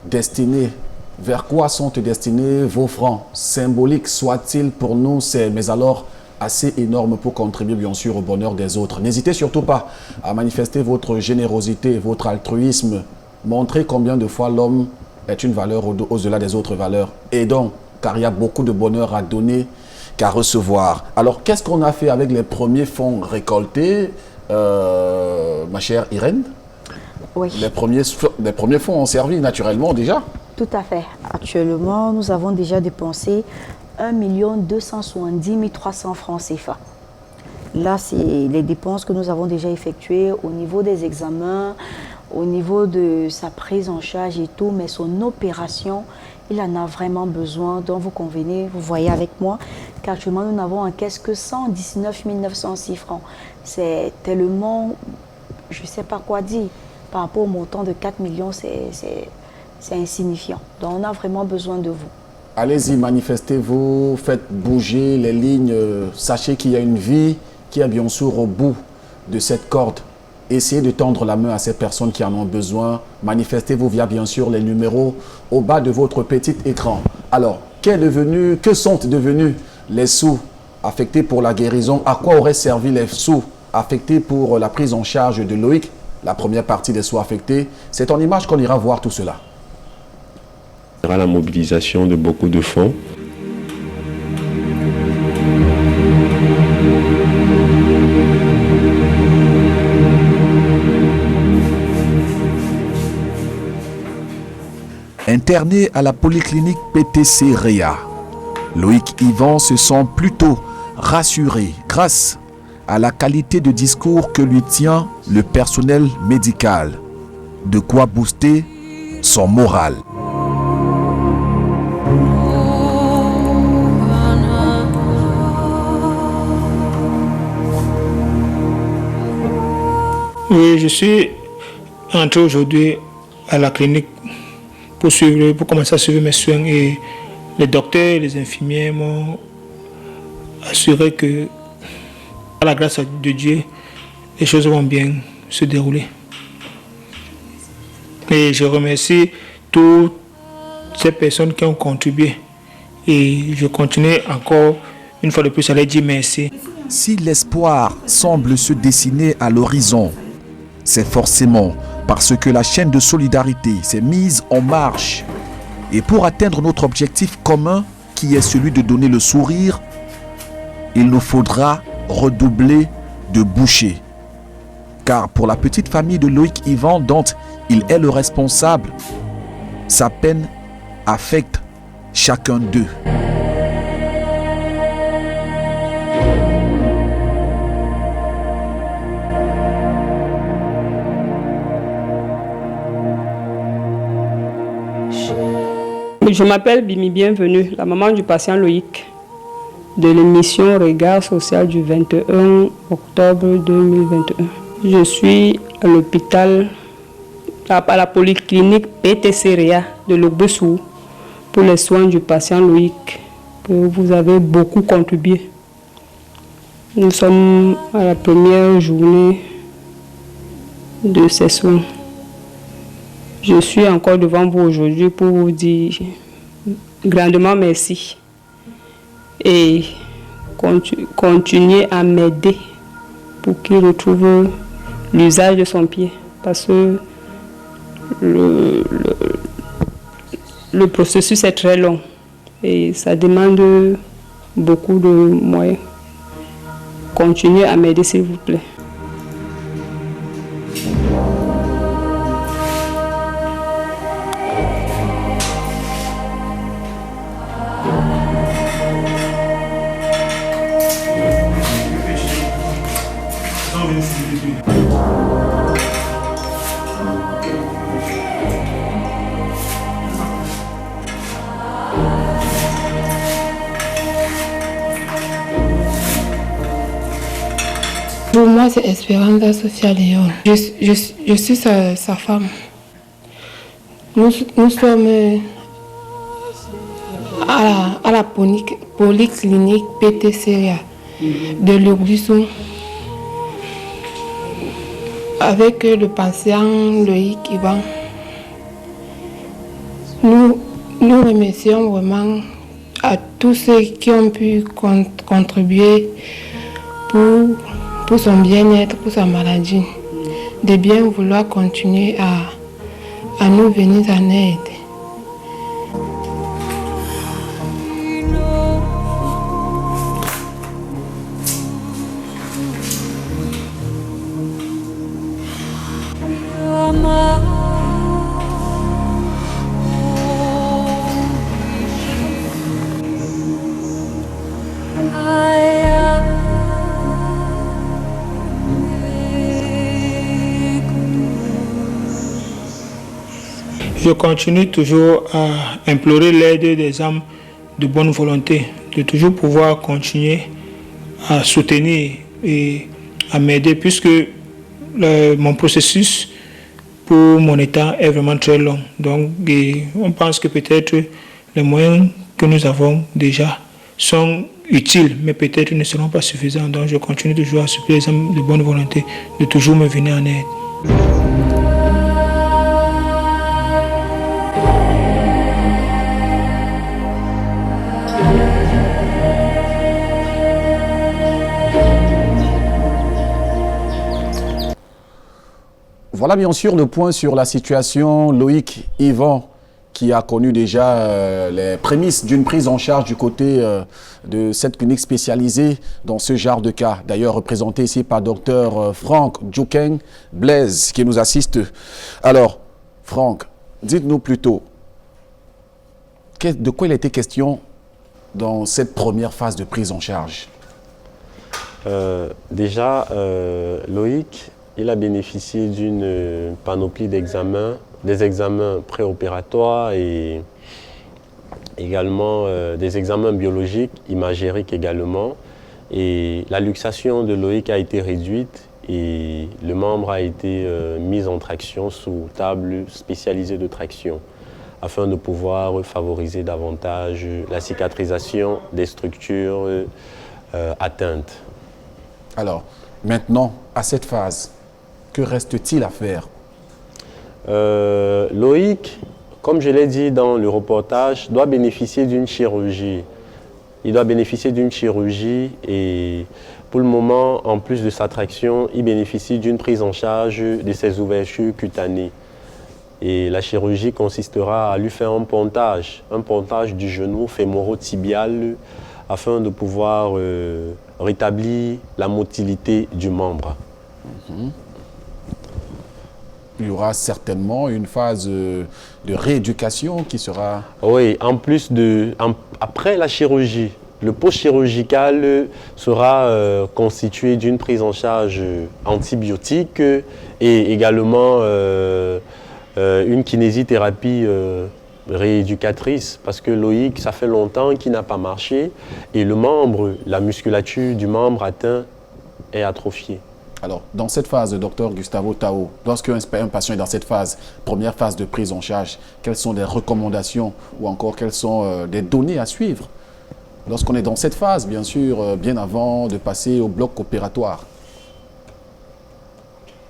destinés, vers quoi sont destinés vos francs, symboliques soient-ils pour nous, mais alors assez énorme pour contribuer bien sûr au bonheur des autres. N'hésitez surtout pas à manifester votre générosité, votre altruisme, montrer combien de fois l'homme est une valeur au-delà des autres valeurs. Et donc, car il y a beaucoup de bonheur à donner qu'à recevoir. Alors, qu'est-ce qu'on a fait avec les premiers fonds récoltés, ma chère Irène? Oui. Les premiers fonds ont servi naturellement déjà. Tout à fait. Actuellement, nous avons déjà dépensé 1 270 300 francs CFA. Là, c'est les dépenses que nous avons déjà effectuées au niveau des examens, au niveau de sa prise en charge et tout, mais son opération, il en a vraiment besoin. Donc, vous convenez, vous voyez avec moi qu'actuellement, nous n'avons en caisse que 119 906 francs. C'est tellement, je ne sais pas quoi dire, par rapport au montant de 4 millions, c'est insignifiant. Donc, on a vraiment besoin de vous. Allez-y, manifestez-vous, faites bouger les lignes. Sachez qu'il y a une vie qui est bien sûr au bout de cette corde. Essayez de tendre la main à ces personnes qui en ont besoin. Manifestez-vous via bien sûr les numéros au bas de votre petit écran. Alors, que sont devenus les sous affectés pour la guérison? À quoi auraient servi les sous affectés pour la prise en charge de Loïc? La première partie des sous affectés, c'est en image qu'on ira voir tout cela. Il y aura la mobilisation de beaucoup de fonds. Interné à la polyclinique PTC Réa, Loïc Yvan se sent plutôt rassuré grâce à la qualité de discours que lui tient le personnel médical. De quoi booster son moral. Oui, je suis entré aujourd'hui à la clinique pour commencer à suivre mes soins et les docteurs et les infirmiers m'ont assuré que, à la grâce de Dieu, les choses vont bien se dérouler. Et je remercie toutes ces personnes qui ont contribué et je continue encore une fois de plus à leur dire merci. Si l'espoir semble se dessiner à l'horizon, c'est forcément parce que la chaîne de solidarité s'est mise en marche. Et pour atteindre notre objectif commun, qui est celui de donner le sourire, il nous faudra redoubler de bouchées. Car pour la petite famille de Loïc Yvan, dont il est le responsable, sa peine affecte chacun d'eux. Je m'appelle Bimi Bienvenue, la maman du patient Loïc, de l'émission Regard Social du 21 octobre 2021. Je suis à l'hôpital, à la polyclinique PTC Réa de Lobessou pour les soins du patient Loïc, que vous avez beaucoup contribué. Nous sommes à la première journée de ces soins. Je suis encore devant vous aujourd'hui pour vous dire grandement merci et continuer à m'aider pour qu'il retrouve l'usage de son pied parce que le processus est très long et ça demande beaucoup de moyens. Continuez à m'aider s'il vous plaît. Pour moi, c'est Esperanza Social Léon. Je suis sa femme. Nous sommes à la polyclinique PTC de l'Augusson avec le patient Loïc Yvan. Nous remercions vraiment à tous ceux qui ont pu contribuer pour son bien-être, pour sa maladie, de bien vouloir continuer à nous venir en aide. Je continue toujours à implorer l'aide des âmes de bonne volonté, de toujours pouvoir continuer à soutenir et à m'aider, puisque mon processus pour mon état est vraiment très long. Donc, on pense que peut-être les moyens que nous avons déjà sont utiles, mais peut-être ne seront pas suffisants. Donc, je continue toujours à supplier les âmes de bonne volonté de toujours me venir en aide. Voilà bien sûr le point sur la situation. Loïc Yvan, qui a connu déjà les prémices d'une prise en charge du côté de cette clinique spécialisée dans ce genre de cas. D'ailleurs représenté ici par Dr Franck Djoukeng Blaise qui nous assiste. Alors, Franck, dites-nous plutôt, de quoi il était question dans cette première phase de prise en charge? Déjà, Loïc, il a bénéficié d'une panoplie d'examens, des examens préopératoires et également des examens biologiques, imagériques également. Et la luxation de Loïc a été réduite et le membre a été mis en traction sous table spécialisée de traction afin de pouvoir favoriser davantage la cicatrisation des structures atteintes. Alors, maintenant, à cette phase, que reste-t-il à faire? Loïc, comme je l'ai dit dans le reportage, doit bénéficier d'une chirurgie. Il doit bénéficier d'une chirurgie et pour le moment, en plus de sa traction, il bénéficie d'une prise en charge de ses ouvertures cutanées. Et la chirurgie consistera à lui faire un pontage du genou fémoro-tibial afin de pouvoir rétablir la motilité du membre. Il y aura certainement une phase de rééducation qui sera... Oui, en plus après la chirurgie, le post-chirurgical sera constitué d'une prise en charge antibiotique et également une kinésithérapie rééducatrice parce que Loïc, ça fait longtemps qu'il n'a pas marché et le membre, la musculature du membre atteint est atrophiée. Alors, dans cette phase, docteur Gustavo Tao, lorsqu'un patient est dans cette phase, première phase de prise en charge, quelles sont les recommandations ou encore quelles sont des données à suivre lorsqu'on est dans cette phase, bien sûr, bien avant de passer au bloc opératoire?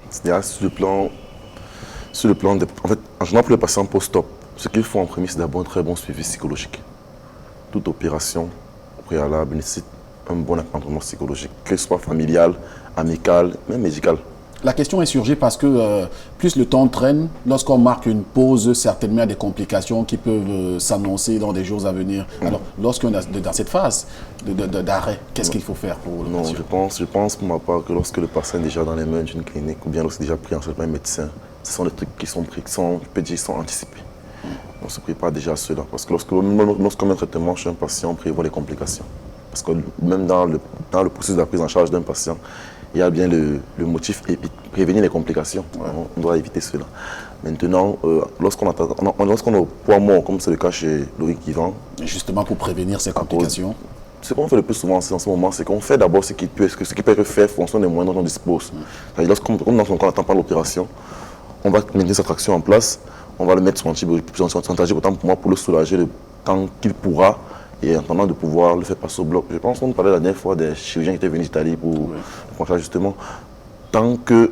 C'est-à-dire sur le plan de, en fait, en général pour les patients post-op, ce qu'il faut en premier, c'est d'abord un très bon suivi psychologique. Toute opération préalable nécessite un bon accompagnement psychologique, que ce soit familial, amical, même médical. La question est surgie parce que plus le temps traîne, lorsqu'on marque une pause, certainement il y a des complications qui peuvent s'annoncer dans des jours à venir. Alors, lorsqu'on est dans cette phase d'arrêt, qu'est-ce qu'il faut faire pour le patient? Je pense pour ma part que lorsque le patient est déjà dans les mains d'une clinique ou bien lorsqu'il est déjà pris en charge par un médecin, ce sont des trucs qui sont pris, qui sont anticipés. On ne se prépare déjà à cela. Parce que lorsqu'on met un traitement chez un patient, on prévoit les complications. Parce que même dans le processus de la prise en charge d'un patient, il y a bien le motif prévenir les complications. On doit éviter cela. Maintenant, lorsqu'on est au poids mort, comme c'est le cas chez Loïc Yvan, justement pour prévenir ces complications, ce qu'on fait le plus souvent en ce moment, c'est qu'on fait d'abord ce qui peut être fait en fonction des moyens dont on dispose. Comme dans son cas, on n'attend pas l'opération, on va mettre sa traction en place, on va le mettre sur antibiotique autant pour moi pour le soulager le temps qu'il pourra et en attendant de pouvoir le faire passer au bloc. Je pense qu'on parlait la dernière fois des chirurgiens qui étaient venus d'Italie pour faire justement. Tant que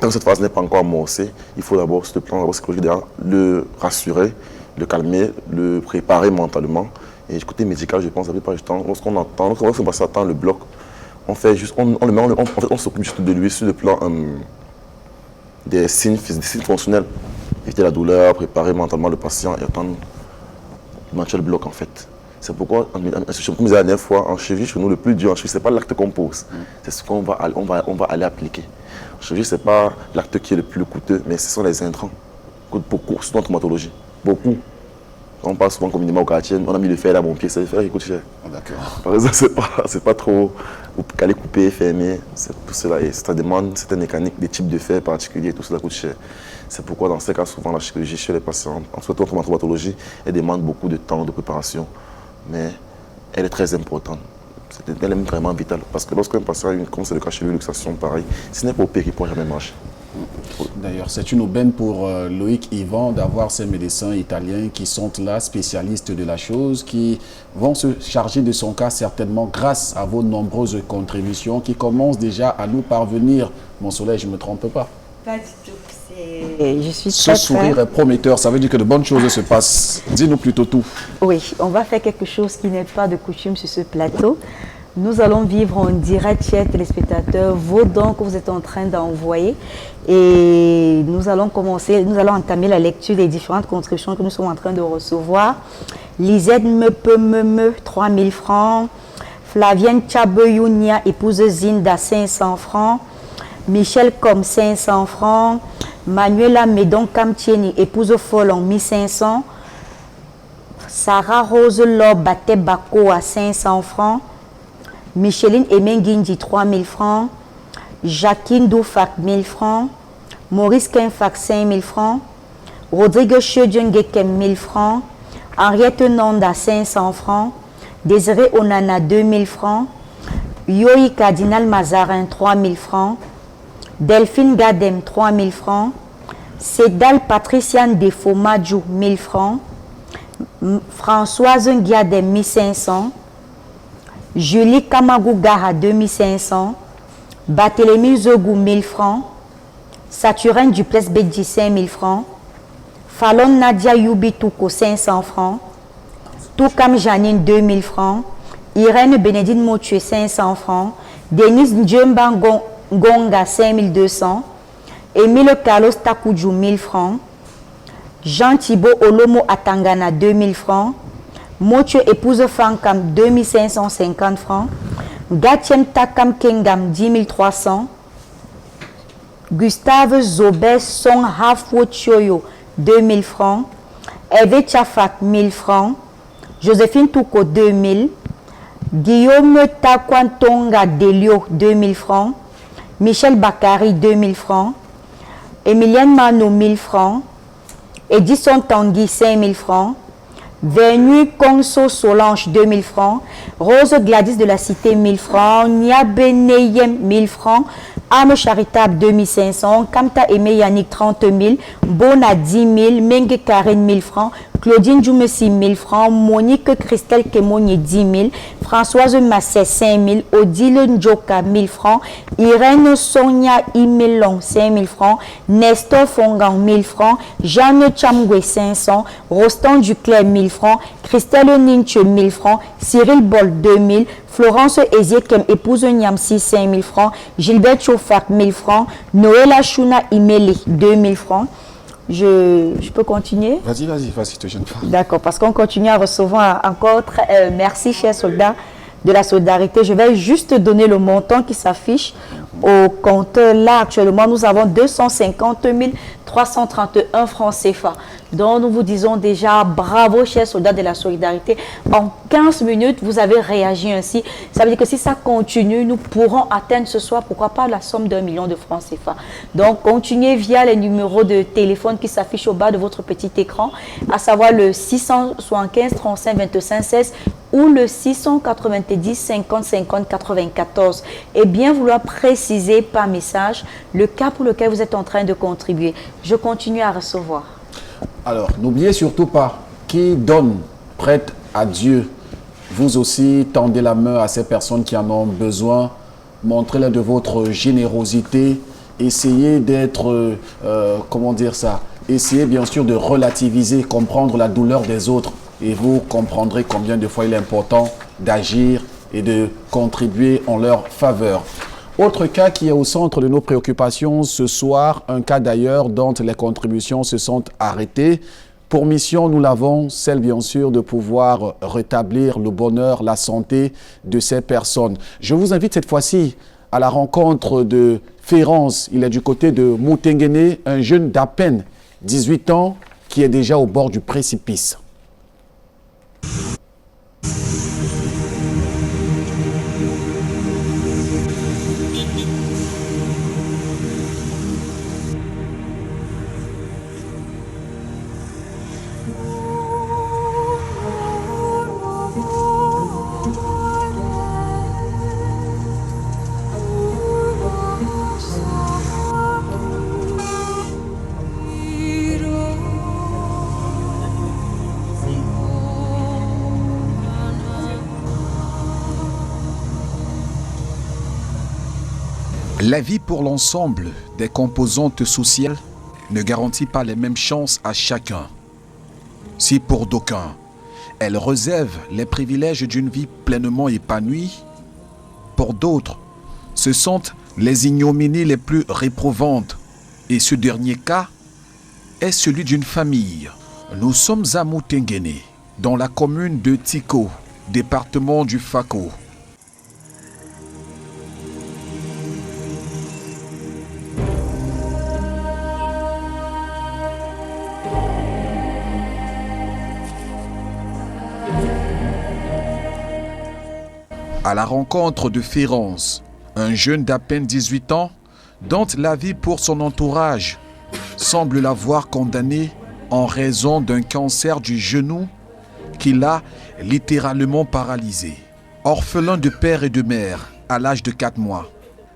cette phase n'est pas encore amorcée, il faut d'abord ce plan psychologique, le rassurer, le calmer, le préparer mentalement. Et du côté médical, je pense, la plupart du temps, lorsqu'on attend le bloc, on s'occupe juste de lui sur le plan des signes fonctionnels. Éviter la douleur, préparer mentalement le patient et attendre le bloc en fait. C'est pourquoi, comme je disais la dernière fois, en chirurgie, chez nous, le plus dur en chirurgie, ce n'est pas l'acte qu'on pose, c'est ce qu'on va aller appliquer. La chirurgie, ce n'est pas l'acte qui est le plus coûteux, mais ce sont les intrants. Coûte beaucoup, surtout en traumatologie. Beaucoup. On passe souvent communément au quartier, on a mis le fer à mon pied, c'est le fer qui coûte cher. D'accord. Par exemple, c'est pas trop aller couper, fermer, c'est tout cela. Et ça demande certaines mécaniques, des types de fer particuliers, tout cela coûte cher. C'est pourquoi dans ces cas, souvent la chirurgie chez les patients, en surtout en traumatologie, elle demande beaucoup de temps de préparation, mais elle est très importante. Elle est vraiment vitale. Parce que lorsqu'un patient a une, comme c'est le cas chez lui, luxation pareil, ce n'est pas opéré qu'il ne pourra jamais marcher. D'ailleurs, c'est une aubaine pour Loïc Yvan d'avoir ces médecins italiens qui sont là, spécialistes de la chose, qui vont se charger de son cas certainement grâce à vos nombreuses contributions qui commencent déjà à nous parvenir. Mon soleil, je ne me trompe pas. Pas du tout. Je suis Ce sourire est prometteur, ça veut dire que de bonnes choses se passent. Dis-nous plutôt tout. Oui, on va faire quelque chose qui n'est pas de coutume sur ce plateau. Nous allons vivre en direct, chers téléspectateurs, vos dons que vous êtes en train d'envoyer. Et nous allons entamer la lecture des différentes contributions que nous sommes en train de recevoir. Lisette me 3 000 francs. Flavienne Tchabeyounia, épouse Zinda, 500 francs. Michel Com, 500 francs. Manuela Médon Kamtieni, épouse Folon, 1500. Sarah Rose Lobate Bako à 500 francs. Micheline Emenguindi, 3 000 francs. Jacqueline Doufak, 1000 francs. Maurice Kenfak, 5 000 francs. Rodrigue Chedjengekem, 1000 francs. Henriette Nanda, 500 francs. Désiré Onana, 2000 francs. Yoï Cardinal Mazarin, 3 000 francs. Delphine Gadem, 3 000 francs. Cédal Patriciane Defo Madjou, 1000 francs. Françoise Ndiadem, 1500. Julie Kamagou Gaha, 2500. Barthélemy Zogou, 1000 francs. Saturine Duplessis Bedji, 5000 francs. Fallon Nadia Youbitouko, 500 francs. Toukam Janine, 2000 francs. Irène Bénédine Motué, 500 francs. Denise Ndjemba Gonga, 5200. Émile Carlos Takoudjou, 1000 francs. Jean Thibault Olomo Atangana, 2000 francs. Motué épouse Fankam, 2550 francs. Gatiem Takam Kengam, 10 300. Gustave Zobé Song Hafwo Choyo, 2000 francs. Eve Tchafak, 1000 francs. Joséphine Touko, 2000. Guillaume Takwantonga Delio, 2000 francs. Michel Bakari, 2000 francs. Emilienne Mano, 1000 francs. Edison Tanguy, 5000 francs. Venu Kongso Solange, 2000 francs. Rose Gladys de la Cité, 1000 francs. Nia Beneyem, 1000 francs. Âme Charitable, 2500. Kamta Aimé Yannick, 30 000. Bona, 10 000. Mengue Karen, 1000 francs. Claudine Djoumessi, 1000 francs. Monique Christelle Kemogne, 10 000. Françoise Massé, 5 000. Odile Ndjoka, 1000 francs. Irène Sonia Imelon, 5 000 francs. Nestor Fongan, 1000 francs. Jeanne Chamgwe, 500. Rostand Duclerc, 1000 francs. Christelle Ninche, 1000 francs. Cyril Bol, 2000. Florence Eziekem, épouse Niamsi, 5 000 francs. Gilbert Chofak, 1000 francs. Noëlla Chouna Imeli, 2000 francs. Je peux continuer? Vas-y, te gêne pas. D'accord, parce qu'on continue à recevoir encore. Merci, chers soldats de la solidarité. Je vais juste donner le montant qui s'affiche au compteur. Là, actuellement, nous avons 250 331 francs CFA. Donc, nous vous disons déjà bravo, chers soldats de la solidarité. En 15 minutes, vous avez réagi ainsi. Ça veut dire que si ça continue, nous pourrons atteindre ce soir, pourquoi pas, la somme d'1 million de francs CFA. Donc, continuez via les numéros de téléphone qui s'affichent au bas de votre petit écran, à savoir le 675 35 25 16 ou le 690 50 50 94. Et bien vouloir préciser par message le cas pour lequel vous êtes en train de contribuer. Je continue à recevoir. Alors, n'oubliez surtout pas, qui donne, prête à Dieu. Vous aussi, tendez la main à ces personnes qui en ont besoin. Montrez-leur de votre générosité. Essayez d'être, comment dire ça, essayez bien sûr de relativiser, comprendre la douleur des autres. Et vous comprendrez combien de fois il est important d'agir et de contribuer en leur faveur. Autre cas qui est au centre de nos préoccupations ce soir, un cas d'ailleurs dont les contributions se sont arrêtées. Pour mission, nous l'avons, celle bien sûr de pouvoir rétablir le bonheur, la santé de ces personnes. Je vous invite cette fois-ci à la rencontre de Férence. Il est du côté de Moutenguene, un jeune d'à peine 18 ans qui est déjà au bord du précipice. La vie pour l'ensemble des composantes sociales ne garantit pas les mêmes chances à chacun. Si pour d'aucuns, elle réserve les privilèges d'une vie pleinement épanouie, pour d'autres, ce sont les ignominies les plus réprovantes. Et ce dernier cas est celui d'une famille. Nous sommes à Moutenguene, dans la commune de Tiko, département du Fako. À la rencontre de Férence, un jeune d'à peine 18 ans, dont la vie pour son entourage semble l'avoir condamné en raison d'un cancer du genou qui l'a littéralement paralysé. Orphelin de père et de mère à l'âge de 4 mois,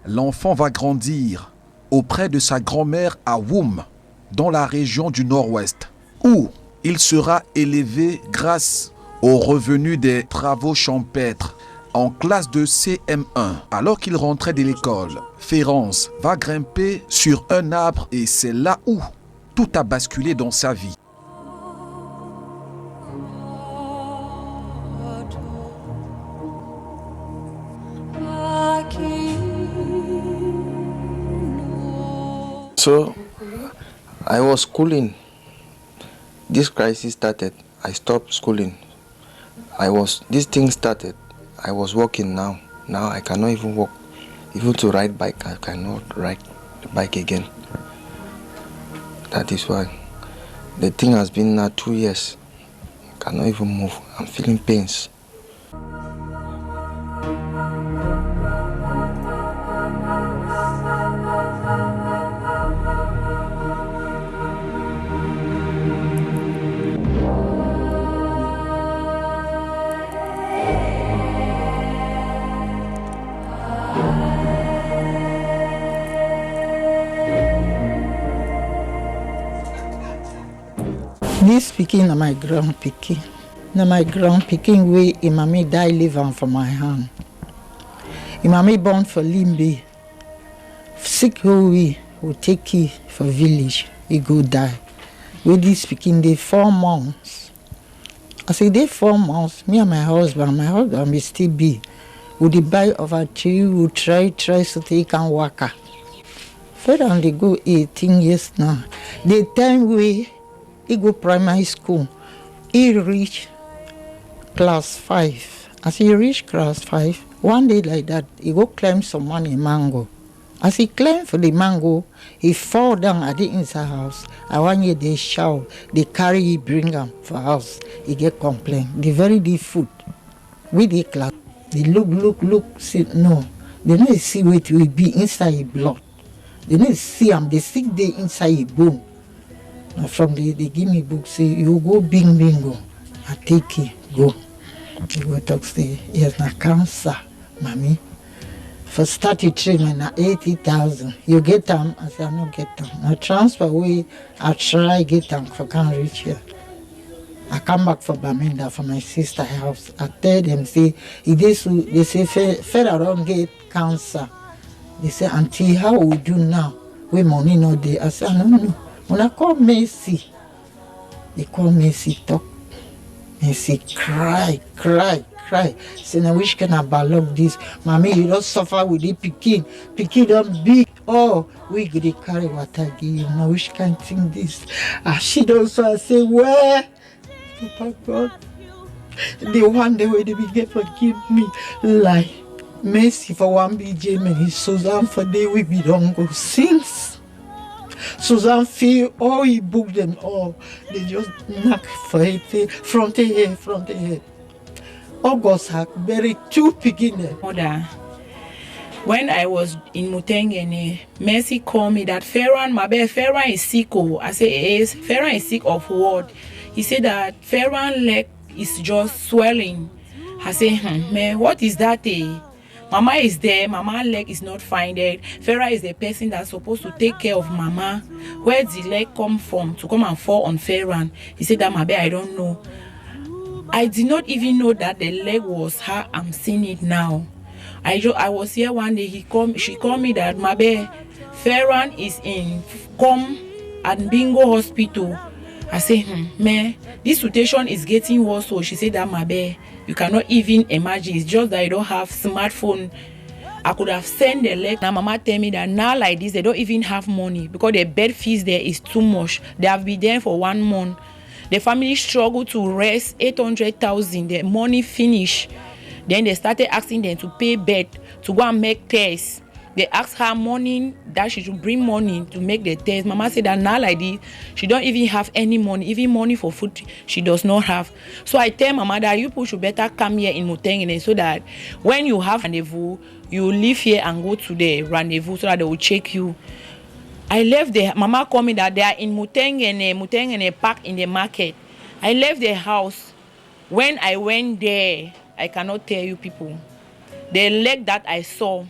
l'enfant va grandir auprès de sa grand-mère à Woum, dans la région du Nord-Ouest, où il sera élevé grâce aux revenus des travaux champêtres. En classe de CM1, alors qu'il rentrait de l'école, Férence va grimper sur un arbre et c'est là où tout a basculé dans sa vie. So, I was schooling. This crisis started. I stopped schooling. This thing started. I was walking now. Now I cannot even walk. Even to ride bike, I cannot ride the bike again. That is why. The thing has been now 2 years. I cannot even move. I'm feeling pains. This pikin na my grand pikin. Na my grand pikin wey im mama die leave am for my hand. Im mama born for Limbe. Sick whole way will take he for village. He go die. With this pikin dey 4 months. As e dey 4 months, me and my husband will still be. We dey buy over tree, we try so they can waka. Further they go 18 years now. The time we he go primary school, he reach class 5. As he reach class 5, one day like that, he go climb some money mango. As he climb for the mango, he fall down at the inside house. I want you they shout, they carry he bring him for house. He get complaint. The very deep food with the class. They look, say no. They don't see what will be inside his blood. They don't see him, they see the inside his bone. And from they give me book, say, you go bingo. I take it, go. You go talk, say, yes, na cancer, mommy. For starting treatment, na 80,000. You get them? I say, I don't get them. I transfer away, I try get them for can't reach here. I come back for Bamenda for my sister's house. I tell them, say, they say, Federal get cancer. They say, Auntie, how we do now? We money no day. I say, no. When I call Mercy, they call Mercy talk. Mercy cry. Say, now which can I balog this? Mommy, you don't suffer with the pikin. Pikin don't big. Oh, we go to carry water give you. Now which can think this? She don't so I say, where? Papa God, the one day when they begin forgive me, lie. Messi for one BJ, me Suzanne for day we don't go since. Suzanne feel all he booked them all. They just knock for it front here. August had buried 2 pigs there. Mother, when I was in Mutengene, Mercy called me that Ferran is sick. Oh, I said, yes, Ferran is sick of what? He said that Ferran leg is just swelling. I said, man, what is that? Mama is there, Mama leg is not fine there. Ferran is the person that's supposed to take care of Mama. Where did the leg come from to come and fall on Ferran? He said that, I don't know. I did not even know that the leg was her. I'm seeing it now. I was here one day. She called me that Ferran is in at Bingo Hospital. I say, man, this situation is getting worse. So she said that you cannot even imagine. It's just that you don't have smartphone. I could have sent the leg. Now Mama tell me that now like this they don't even have money because the bed fees there is too much. They have been there for 1 month. The family struggled to raise 800,000. The money finished. Then they started asking them to pay bed to go and make tests. They asked her morning that she should bring money to make the test. Mama said that now like this, she don't even have any money. Even money for food, she does not have. So I tell Mama that you people should better come here in Mutengene so that when you have rendezvous, you leave here and go to the rendezvous so that they will check you. I left there. Mama called me that they are in Mutengene Park in the market. I left the house. When I went there, I cannot tell you people. The leg that I saw,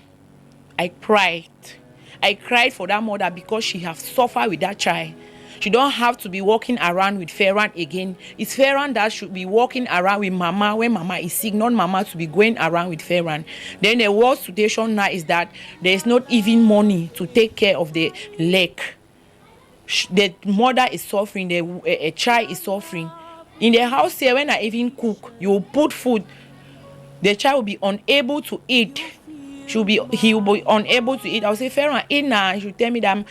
I cried. I cried for that mother because she has suffered with that child. She don't have to be walking around with Ferran again. It's Ferran that should be walking around with Mama when Mama is sick, not Mama to be going around with Ferran. Then the worst situation now is that there is not even money to take care of the leg. The mother is suffering, a child is suffering. In the house here, when I even cook, you put food, the child will be unable to eat. He will be unable to eat. I'll say, Ferran, eat now. She will tell me that,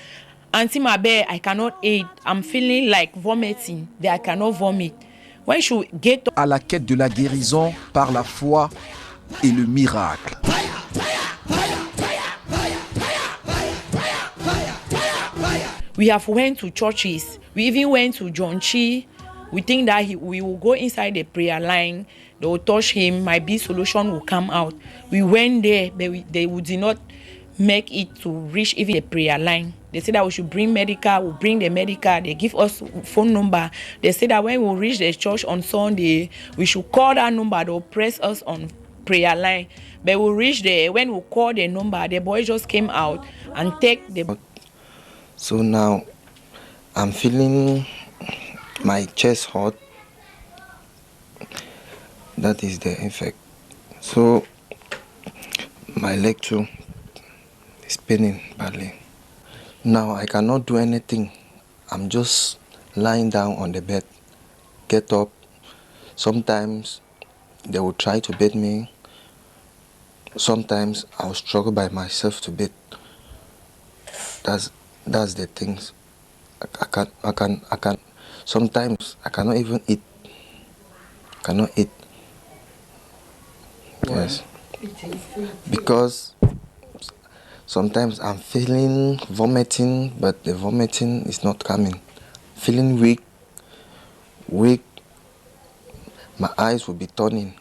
Auntie Mabe, I cannot eat. I'm feeling like vomiting. That I cannot vomit. When she get à la quête de la guérison par la foi et le miracle. We have went to churches. We even went to John Chi. We think that we will go inside the prayer line. They will touch him. My big solution will come out. We went there, but they did not make it to reach even the prayer line. They said that we should bring medical. We'll bring the medical. They give us phone number. They said that when we reach the church on Sunday, we should call that number. They'll press us on prayer line. But we reach there. When we call the number, the boy just came out and take the. So now I'm feeling my chest hot. That is the effect. So my leg too is paining badly. Now I cannot do anything. I'm just lying down on the bed. Get up. Sometimes they will try to beat me. Sometimes I'll struggle by myself to beat. That's the things. I can. Sometimes I cannot even eat. Cannot eat. Yes. Because sometimes I'm feeling vomiting, but the vomiting is not coming. Feeling weak. My eyes will be turning.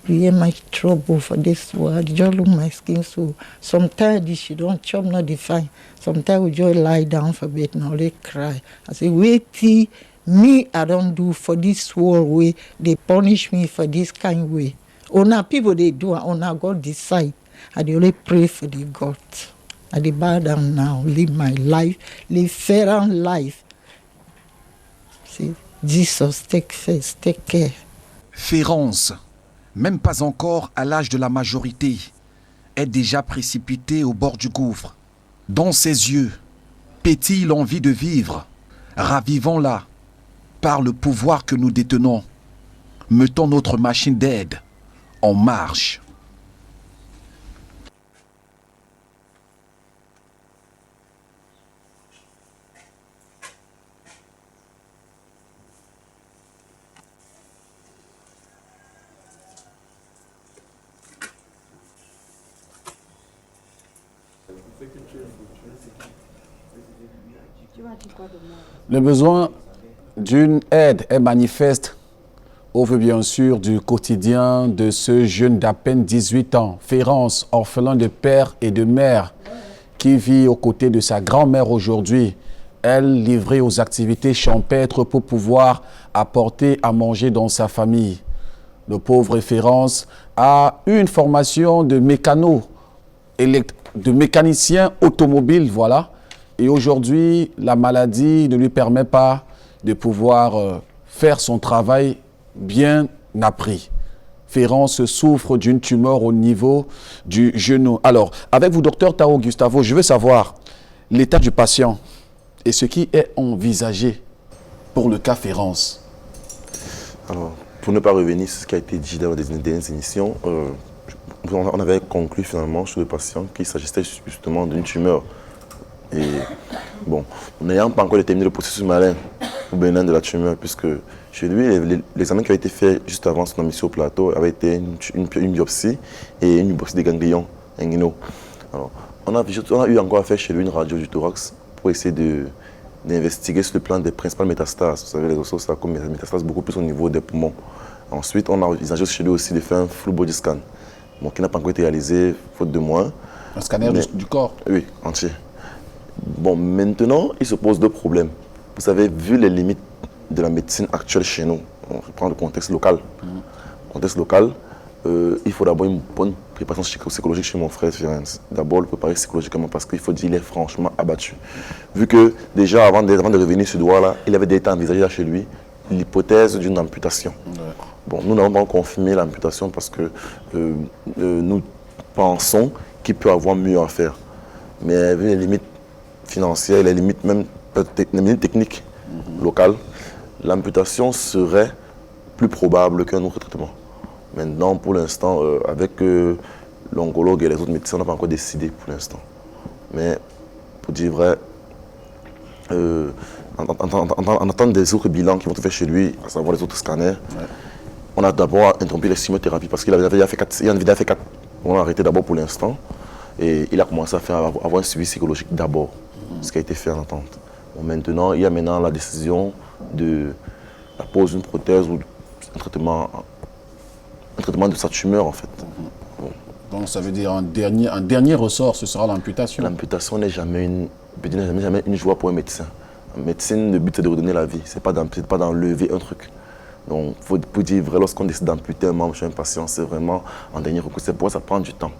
You hear my trouble for this world. Just look my skin so. Sometimes she don't chop, not define. Sometimes we just lie down for a bit and only cry. I say, wait till me I don't do for this world way. They punish me for this kind of way. Ona people they do, ona God decide. I dey only pray for the God. I dey bow down now, live my life, live fair and life. See, Jesus, take first, take care. Férance, même pas encore à l'âge de la majorité, est déjà précipitée au bord du gouffre. Dans ses yeux pétille l'envie de vivre. Ravivons-la par le pouvoir que nous détenons. Mettons notre machine d'aide en marche. Le besoin d'une aide est manifeste au vu bien sûr du quotidien de ce jeune d'à peine 18 ans, Férance, orphelin de père et de mère, qui vit aux côtés de sa grand-mère aujourd'hui. Elle livrée aux activités champêtres pour pouvoir apporter à manger dans sa famille. Le pauvre Férance a eu une formation de de mécanicien automobile, voilà. Et aujourd'hui, la maladie ne lui permet pas de pouvoir faire son travail bien appris. Férance souffre d'une tumeur au niveau du genou. Alors, avec vous, docteur Tao Gustavo, je veux savoir l'état du patient et ce qui est envisagé pour le cas Férance. Alors, pour ne pas revenir sur ce qui a été dit dans les dernières émissions, on avait conclu finalement sur le patient qu'il s'agissait justement d'une tumeur. Et bon, n'ayant pas encore déterminé le processus malin ou bénin de la tumeur, puisque chez lui, l'examen qui a été fait juste avant son admission au plateau avait été une biopsie et une biopsie des ganglions inguinaux. Alors, on a eu encore à faire chez lui une radio du thorax pour essayer d'investiguer sur le plan des principales métastases. Vous savez, les osseaux, ça a comme métastases beaucoup plus au niveau des poumons. Ensuite, on a envisagé chez lui aussi de faire un full body scan, bon, qui n'a pas encore été réalisé, faute de moins. Un scanner du corps? Oui, entier. Bon, maintenant, il se pose deux problèmes. Vous savez, vu les limites de la médecine actuelle chez nous, on prend le contexte local. Contexte local, il faut d'abord une bonne préparation psychologique chez mon frère Férance. D'abord, le préparer psychologiquement parce qu'il faut dire qu'il est franchement abattu. Vu que déjà, avant de revenir sur ce doigt-là, il avait déjà envisagé là chez lui l'hypothèse d'une amputation. Bon, nous n'avons pas confirmé l'amputation parce que nous pensons qu'il peut avoir mieux à faire. Mais vu les limites financières, les limites même les limites techniques locales, l'amputation serait plus probable qu'un autre traitement. Maintenant, pour l'instant, avec l'oncologue et les autres médecins, on n'a pas encore décidé pour l'instant. Mais pour dire vrai, en attendant des autres bilans qui vont être faits chez lui, à savoir les autres scanners, on a d'abord interrompu les chimiothérapies parce qu'il avait déjà fait 4. On a arrêté d'abord pour l'instant. Et il a commencé à avoir un suivi psychologique d'abord, ce qui a été fait en attente. Bon, maintenant, il y a maintenant la décision de la pose d'une prothèse ou un traitement de sa tumeur en fait. Donc ça veut dire un dernier ressort, ce sera l'amputation. L'amputation n'est jamais une joie pour un médecin. En médecine, le but c'est de redonner la vie, c'est pas d'enlever un truc. Donc, pour dire vrai, lorsqu'on décide d'amputer un membre chez un patient, c'est vraiment en dernier recours. C'est pourquoi ça prend du temps.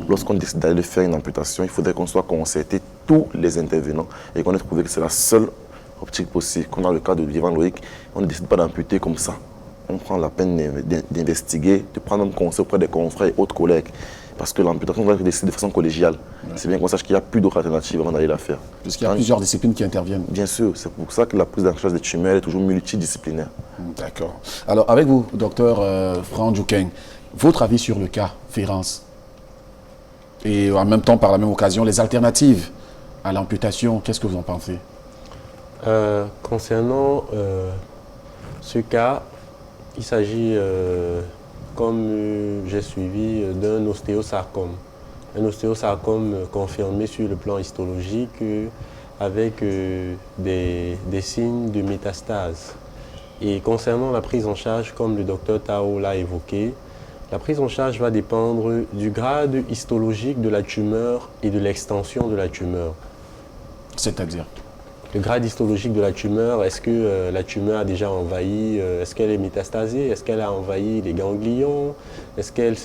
Lorsqu'on décide d'aller faire une amputation, il faudrait qu'on soit concerté tous les intervenants et qu'on ait trouvé que c'est la seule optique possible. Comme dans le cas de Vivant Loïc, on ne décide pas d'amputer comme ça. On prend la peine d'investiguer, de prendre un conseil auprès des confrères et autres collègues. Parce que l'amputation va être décidée de façon collégiale. C'est bien qu'on sache qu'il n'y a plus d'autres alternatives avant d'aller la faire. Puisqu'il y a plusieurs disciplines qui interviennent. Bien sûr, c'est pour ça que la prise en charge des tumeurs est toujours multidisciplinaire. D'accord. Alors avec vous, docteur Franck Djoukeng, votre avis sur le cas Férance et en même temps, par la même occasion, les alternatives à l'amputation, qu'est-ce que vous en pensez? Concernant ce cas, il s'agit, comme j'ai suivi, d'un ostéosarcome. Un ostéosarcome confirmé sur le plan histologique avec des signes de métastase. Et concernant la prise en charge, comme le docteur Tao l'a évoqué, la prise en charge va dépendre du grade histologique de la tumeur et de l'extension de la tumeur. C'est-à-dire? Le grade histologique de la tumeur, est-ce que la tumeur a déjà envahi, est-ce qu'elle est métastasée, est-ce qu'elle a envahi les ganglions, est-ce qu'elle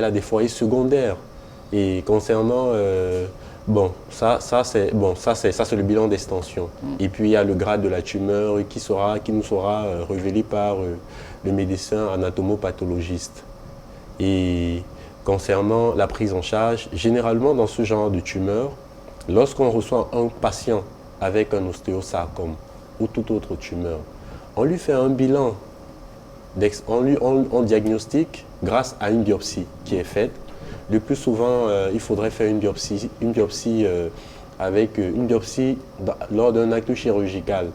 a des foyers secondaires? Et concernant, ça c'est le bilan d'extension. Et puis il y a le grade de la tumeur qui nous sera révélé par le médecin anatomopathologiste. Et concernant la prise en charge, généralement dans ce genre de tumeur, lorsqu'on reçoit un patient avec un ostéosarcome ou toute autre tumeur, on lui fait un bilan, on diagnostique grâce à une biopsie qui est faite. Le plus souvent, il faudrait faire une biopsie lors d'un acte chirurgical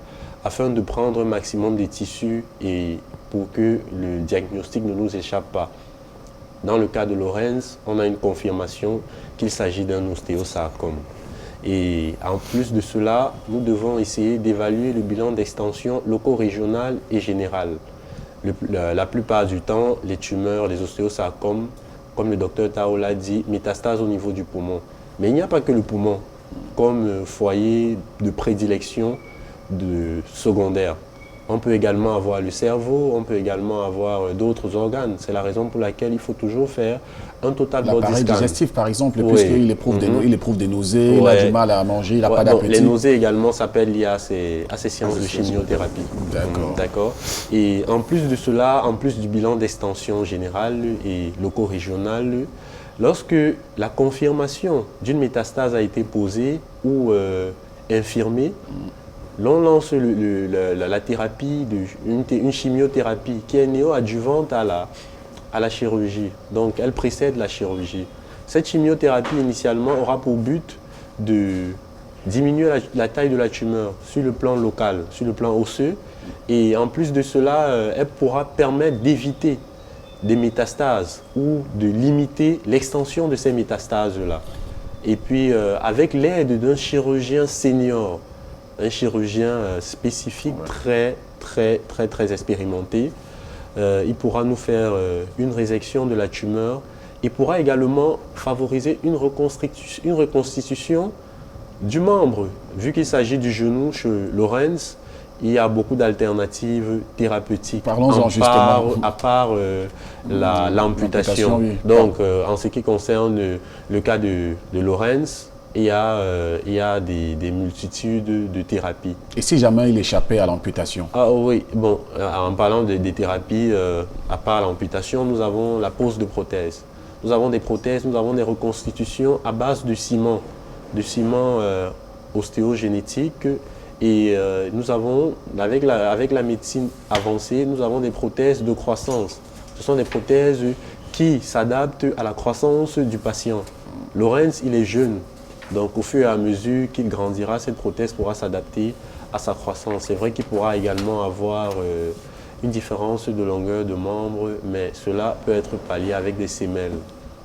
afin de prendre un maximum de tissus et pour que le diagnostic ne nous échappe pas. Dans le cas de Lorenz, on a une confirmation qu'il s'agit d'un ostéosarcome. Et en plus de cela, nous devons essayer d'évaluer le bilan d'extension loco-régional et général. La plupart du temps, les tumeurs, les ostéosarcomes, comme le docteur Tao l'a dit, métastases au niveau du poumon. Mais il n'y a pas que le poumon comme foyer de prédilection secondaire. On peut également avoir le cerveau, on peut également avoir d'autres organes. C'est la raison pour laquelle il faut toujours faire un total body scan. L'appareil digestif, par exemple, puisqu'il éprouve, des nausées, il a du mal à manger, il n'a pas d'appétit. Les nausées également s'appellent liées à ces séances de chimiothérapie. D'accord. Et en plus de cela, en plus du bilan d'extension générale et loco-régionale, lorsque la confirmation d'une métastase a été posée ou infirmée, l'on lance la thérapie, une chimiothérapie qui est néo-adjuvante à la chirurgie. Donc, elle précède la chirurgie. Cette chimiothérapie, initialement, aura pour but de diminuer la taille de la tumeur sur le plan local, sur le plan osseux. Et en plus de cela, elle pourra permettre d'éviter des métastases ou de limiter l'extension de ces métastases-là. Et puis, avec l'aide d'un chirurgien senior, un chirurgien spécifique très expérimenté, il pourra nous faire une résection de la tumeur. Il pourra également favoriser une reconstitution du membre. Vu qu'il s'agit du genou chez Lorenz, il y a beaucoup d'alternatives thérapeutiques. Parlons-en justement. À part l'amputation. Oui. Donc, en ce qui concerne le cas de Lorenz, il y a des multitudes de thérapies. Et si jamais il échappait à l'amputation? Ah oui, bon, en parlant des thérapies, à part l'amputation, nous avons la pose de prothèses. Nous avons des prothèses, nous avons des reconstitutions à base de ciment ostéogénétique. Et nous avons, avec la médecine avancée, nous avons des prothèses de croissance. Ce sont des prothèses qui s'adaptent à la croissance du patient. Lorenz, il est jeune. Donc, au fur et à mesure qu'il grandira, cette prothèse pourra s'adapter à sa croissance. C'est vrai qu'il pourra également avoir une différence de longueur de membre, mais cela peut être pallié avec des semelles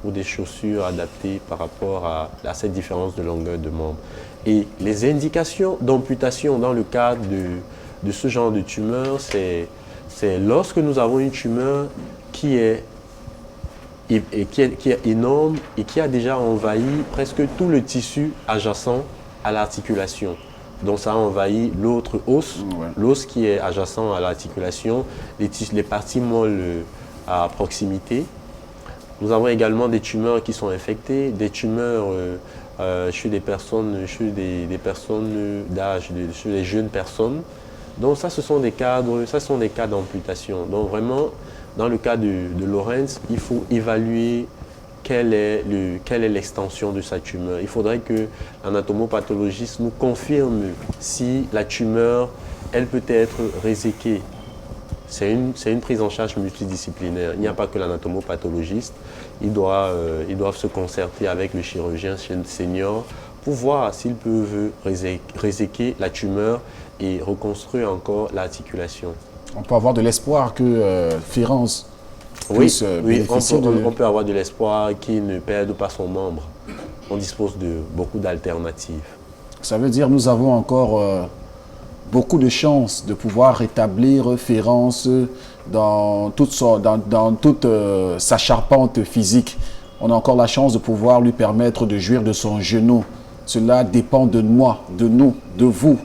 ou des chaussures adaptées par rapport à cette différence de longueur de membre. Et les indications d'amputation dans le cadre de ce genre de tumeur, c'est lorsque nous avons une tumeur qui est énorme et qui a déjà envahi presque tout le tissu adjacent à l'articulation. Donc ça a envahi l'autre os, l'os qui est adjacent à l'articulation, les parties molles à proximité. Nous avons également des tumeurs qui sont infectées, des tumeurs chez des personnes d'âge, chez les jeunes personnes. Donc ça, ce sont des cas d'amputation. Donc vraiment, dans le cas de Lorenz, il faut évaluer quelle est l'extension de sa tumeur. Il faudrait que l'anatomopathologiste nous confirme si la tumeur, elle peut être réséquée. C'est une prise en charge multidisciplinaire. Il n'y a pas que l'anatomopathologiste. Ils doivent se concerter avec le chirurgien senior pour voir s'ils peuvent réséquer la tumeur et reconstruire encore l'articulation. On peut avoir de l'espoir que Ferrance puisse bénéficier on peut avoir de l'espoir qu'il ne perde pas son membre. On dispose de beaucoup d'alternatives. Ça veut dire que nous avons encore beaucoup de chances de pouvoir rétablir Ferrance dans toute sa charpente physique. On a encore la chance de pouvoir lui permettre de jouir de son genou. Cela dépend de moi, de nous, de vous,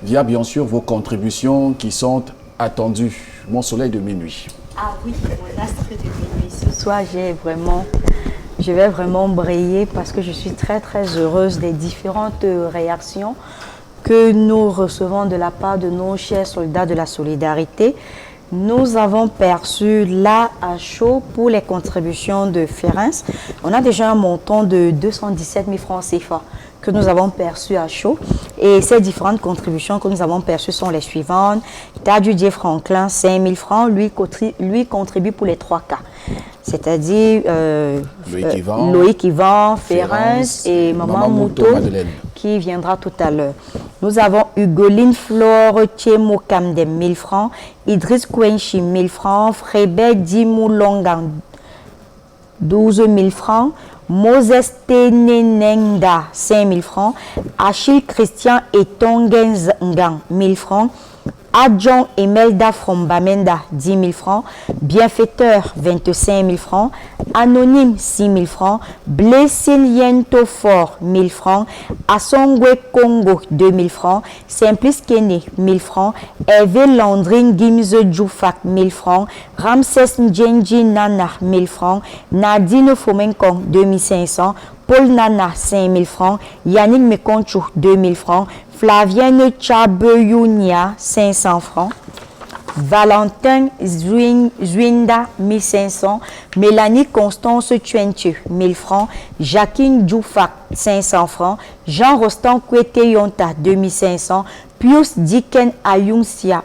via bien sûr vos contributions qui sont attendues. Mon soleil de minuit. Ah oui, mon astre de minuit. Ce soir, je vais vraiment briller parce que je suis très heureuse des différentes réactions que nous recevons de la part de nos chers soldats de la solidarité. Nous avons perçu là à chaud pour les contributions de Ferrance. On a déjà un montant de 217 000 francs CFA que nous avons perçu à chaud. Et ces différentes contributions que nous avons perçues sont les suivantes. Tadjudie Franklin, 5 000 francs, lui contribue pour les 3 cas. C'est-à-dire Loïc Yvan, Ferrance et Maman Mouto qui viendra tout à l'heure. Nous avons Hugoline Flore Tchemo Kamde 1000 francs, Idriss Kouenchi 1000 francs, Frébert Dimoulongan 12 000 francs. Moses Tenenenga, 5 000 francs. Achille Christian et Tongengang, 1000 francs. Adjon Emelda from Bamenda, 10 000 francs. Bienfaiteur, 25 000 francs. Anonyme, 6 000 francs. Blessiliento Fort, 1000 francs. Asongwe Congo, 2 000 francs. Simplice Kene, 1000 francs. Hervé Landrine Gimze Djoufak, 1000 francs. Ramses Ndjenji Nana, 1000 francs. Nadine Fomenkong, 2500. Paul Nana, 5 000 francs. Yannick Mekonchou, 2 000 francs. Flavienne Chabeyounia, 500 francs. Valentin Zwinda, 1500. Mélanie Constance Tuentue, 1000 francs. Jacqueline Djoufak, 500 francs. Jean Rostand Kwete Yonta, 2500. Pius Diken Ayundia,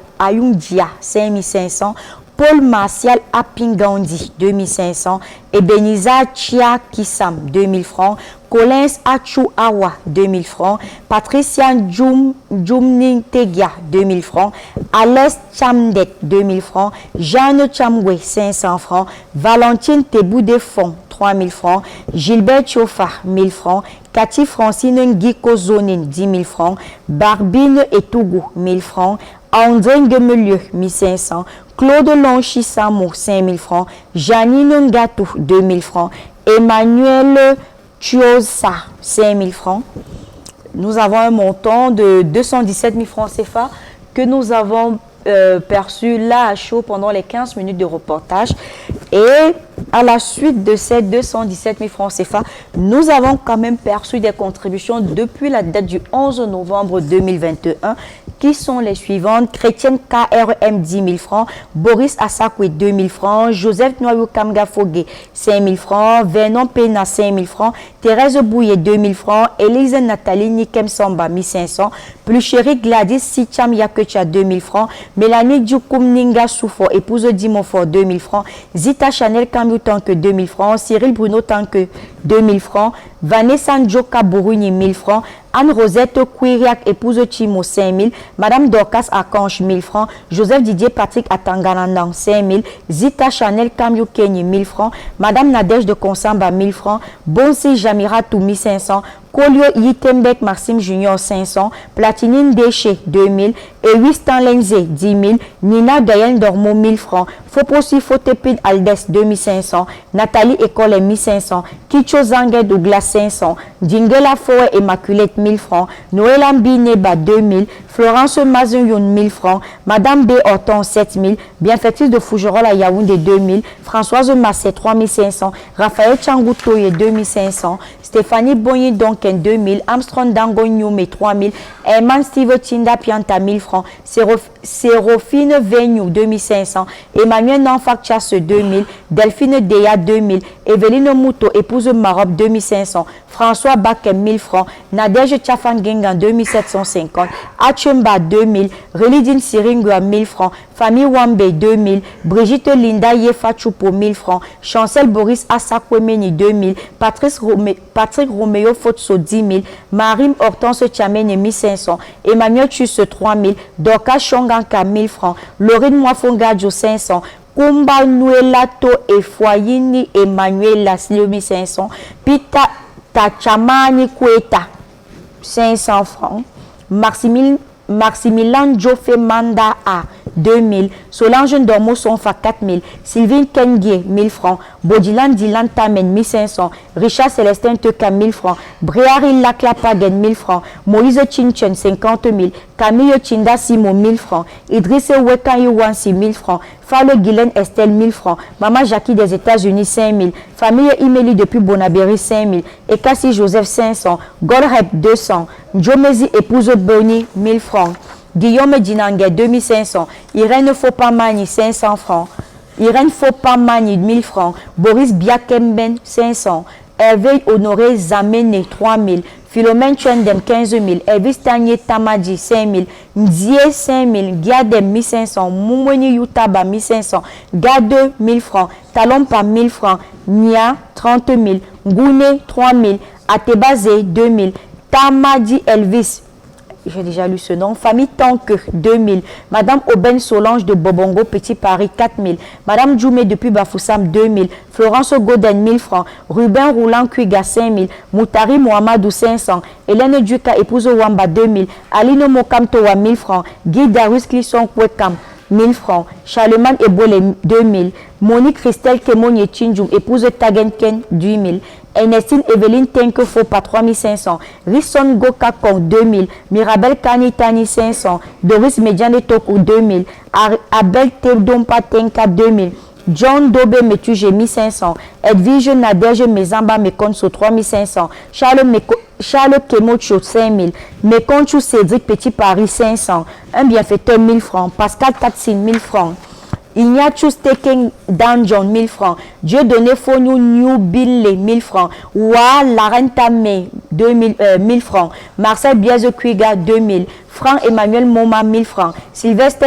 5500. Paul Martial Apingandi, 2500. Ebenezer Chia Kissam, 2000 francs. Collins Achou Awa, 2000 francs. Patricia Djoumning Tegia, 2000 francs. Alès Chamdet, 2000 francs. Jeanne Chamwe, 500 francs. Valentine Teboudefond, 3000 francs. Gilbert Chofa, 1000 francs. Cathy Francine Ngiko Zonin, 10 000 francs. Barbine Etougou, 1000 francs. André Gemelieu, 1500. Claude Lonchi-Samo, 5 000 francs. Janine Ngatou, 2 000 francs. Emmanuel Chiosa, 5 000 francs. Nous avons un montant de 217 000 francs CFA que nous avons perçu là à chaud pendant les 15 minutes de reportage. Et à la suite de ces 217 000 francs CFA, nous avons quand même perçu des contributions depuis la date du 11 novembre 2021 qui sont les suivantes. Chrétienne KRM, 10 000 francs. Boris Assakwe, 2 000 francs. Joseph Noyou Kamga Fogué, 5 000 francs. Vernon Pena, 5 000 francs. Thérèse Bouye, 2 000 francs. Élise Nathalie Nikem Samba, 1500. Plus chérie Gladys Sicham Yakecha, 2 000 francs. Mélanie Djoukoum Ninga Soufo, épouse Dimofort, 2 000 francs. Zita Chanel Kamou Tanke, 2 000 francs. Cyril Bruno Tanke, 2 000 francs. Vanessa Ndjoka Bouruni, 1000 francs. Anne-Rosette Kouiriak, épouse Chimo, 5 000. Madame Dorcas Akanche, 1000 francs. Joseph Didier Patrick Atanganandang, 5 000. Zita Chanel Kamyu Kenyi, 1000 francs. Madame Nadège de Konsamba, 1000 francs. Bonsi Jamira Toumi, 500. Kolio Yitembek Maxime Junior, 500. Platinine Déché, 2 000. Et 800 Lenze, 10 000. Nina Gayen Dormo, 1000 francs. Foposi Fotepin Aldes, 2500. Nathalie École, 1500. Kicho Zangue Douglas, 500. Dingela Forêt Immaculée, 1000 francs. Noël Ambineba, 2000. Florence Mazunyoun, 1000 francs. Madame B. Horton, 7000. Bienfaitrice de Fougerolles à Yaoundé, 2000. Françoise Massé, 3500. Raphaël Changoutoye, 2500. Stéphanie Boigny Donken, 2000. Armstrong Dango Nyume, 3000. Herman Steve Tinda Pianta, 1000 francs. Sérophine Vignou, 2500. Emmanuel Nanfak Chasse, 2000. Delphine Deya, 2000. Evelyne Mouto, épouse Maroc, 2500. François Bakem, 1000 francs. Nadège Tchafangengan, 2750. Achemba, 2000. Relidine Siringua, 1000 francs. Famille Wambe, 2000. Brigitte Linda Yefa Choupo, 1000 francs. Chancel Boris Assakwemeni, 2000. Patrick Roméo Fotso, 10 000. Marim Hortense Tchamene, 1500. Emmanuel Chusse, 3000. Dorka Shonganka, 1000 francs. Laurine Mwafongadjo, 500. Kumba Nuelato et Foyini Emmanuel Laslio, 1500. Pita Tachamani Kweta, 500 francs. Maximilian Joffe Manda A, 2000. Solange Dormo Sonfa, 4000. Sylvine Kengue, 1000 francs. Bodilan Dylan Tamen, 1500. Richard Célestin Teka, 1000 francs. Bréari Laklapagen, 1000 francs. Moïse Chinchen, 50 000. Camille Chinda Simo, 1000 francs. Idriss Wekan Yuwansi, 1000 francs. Falo Guylaine Estelle, 1000 francs. Maman Jackie des États-Unis, 5000. Famille Imeli depuis Bonabéry, 5000. Ekassi Joseph, 500. Gorhep, 200. Njomezi épouse Boni, 1000 francs. Guillaume Dinangue, 2500. Irène Fopamani, 500 francs. Irène Fopamani, 1000 francs. Boris Biakemben, 500. Hervé Honoré Zamene, 3000. Philomène Chuendem, 15 000. Elvis Tanye Tamadi, 5 000. Nzie, 5 000. Giadem, 1500. Moumweni Yutaba, 1500. Gade, 1000 francs. Talompa, 1000 francs. Nia, 30 000. Goune, 3 000. Atebazé, 2 000. Tamadi Elvis, j'ai déjà lu ce nom. Famille Tanque, 2000. Madame Aubin Solange de Bobongo, Petit Paris, 4000. Madame Djoumé depuis Bafoussam, 2000. Florence Goden, 1000 francs. Ruben Roulant Kuiga, 5000. Moutari Mohamedou, 500. Hélène Duka, épouse Wamba, 2000. Aline Mokam Towa, 1000 francs. Guy Darius Clisson Kwekam, 1000 francs. Charlemagne Ebole, 2000. Monique Christelle Kemonye Tchinjoum, épouse Tagenken, 8000. Ernestine Evelyne Tenkefo, pas 3500. Risson Gokakong, 2000. Mirabel Kanitani, 500. Doris Mediane Toku, 2000. Abel Tedompa Tenka, 2000. John Dobe Metuje, 1500. Edwige Nadège Mezamba Mekonso, 3500. Charles Kemocho, 5000. Mekoncho Cédric Petit Paris, 500. Un bienfaiteur, 1000 francs. Pascal Tatsin, 1000 francs. Ignatius Taking Dungeon, 1000 francs. Dieu donné Fonou New Bille, 1000 francs. Wa Larenta May, 1000 francs. Marcel Biaze Kuiga, 2000. Franck Emmanuel Moma, 1000 francs. Sylvestre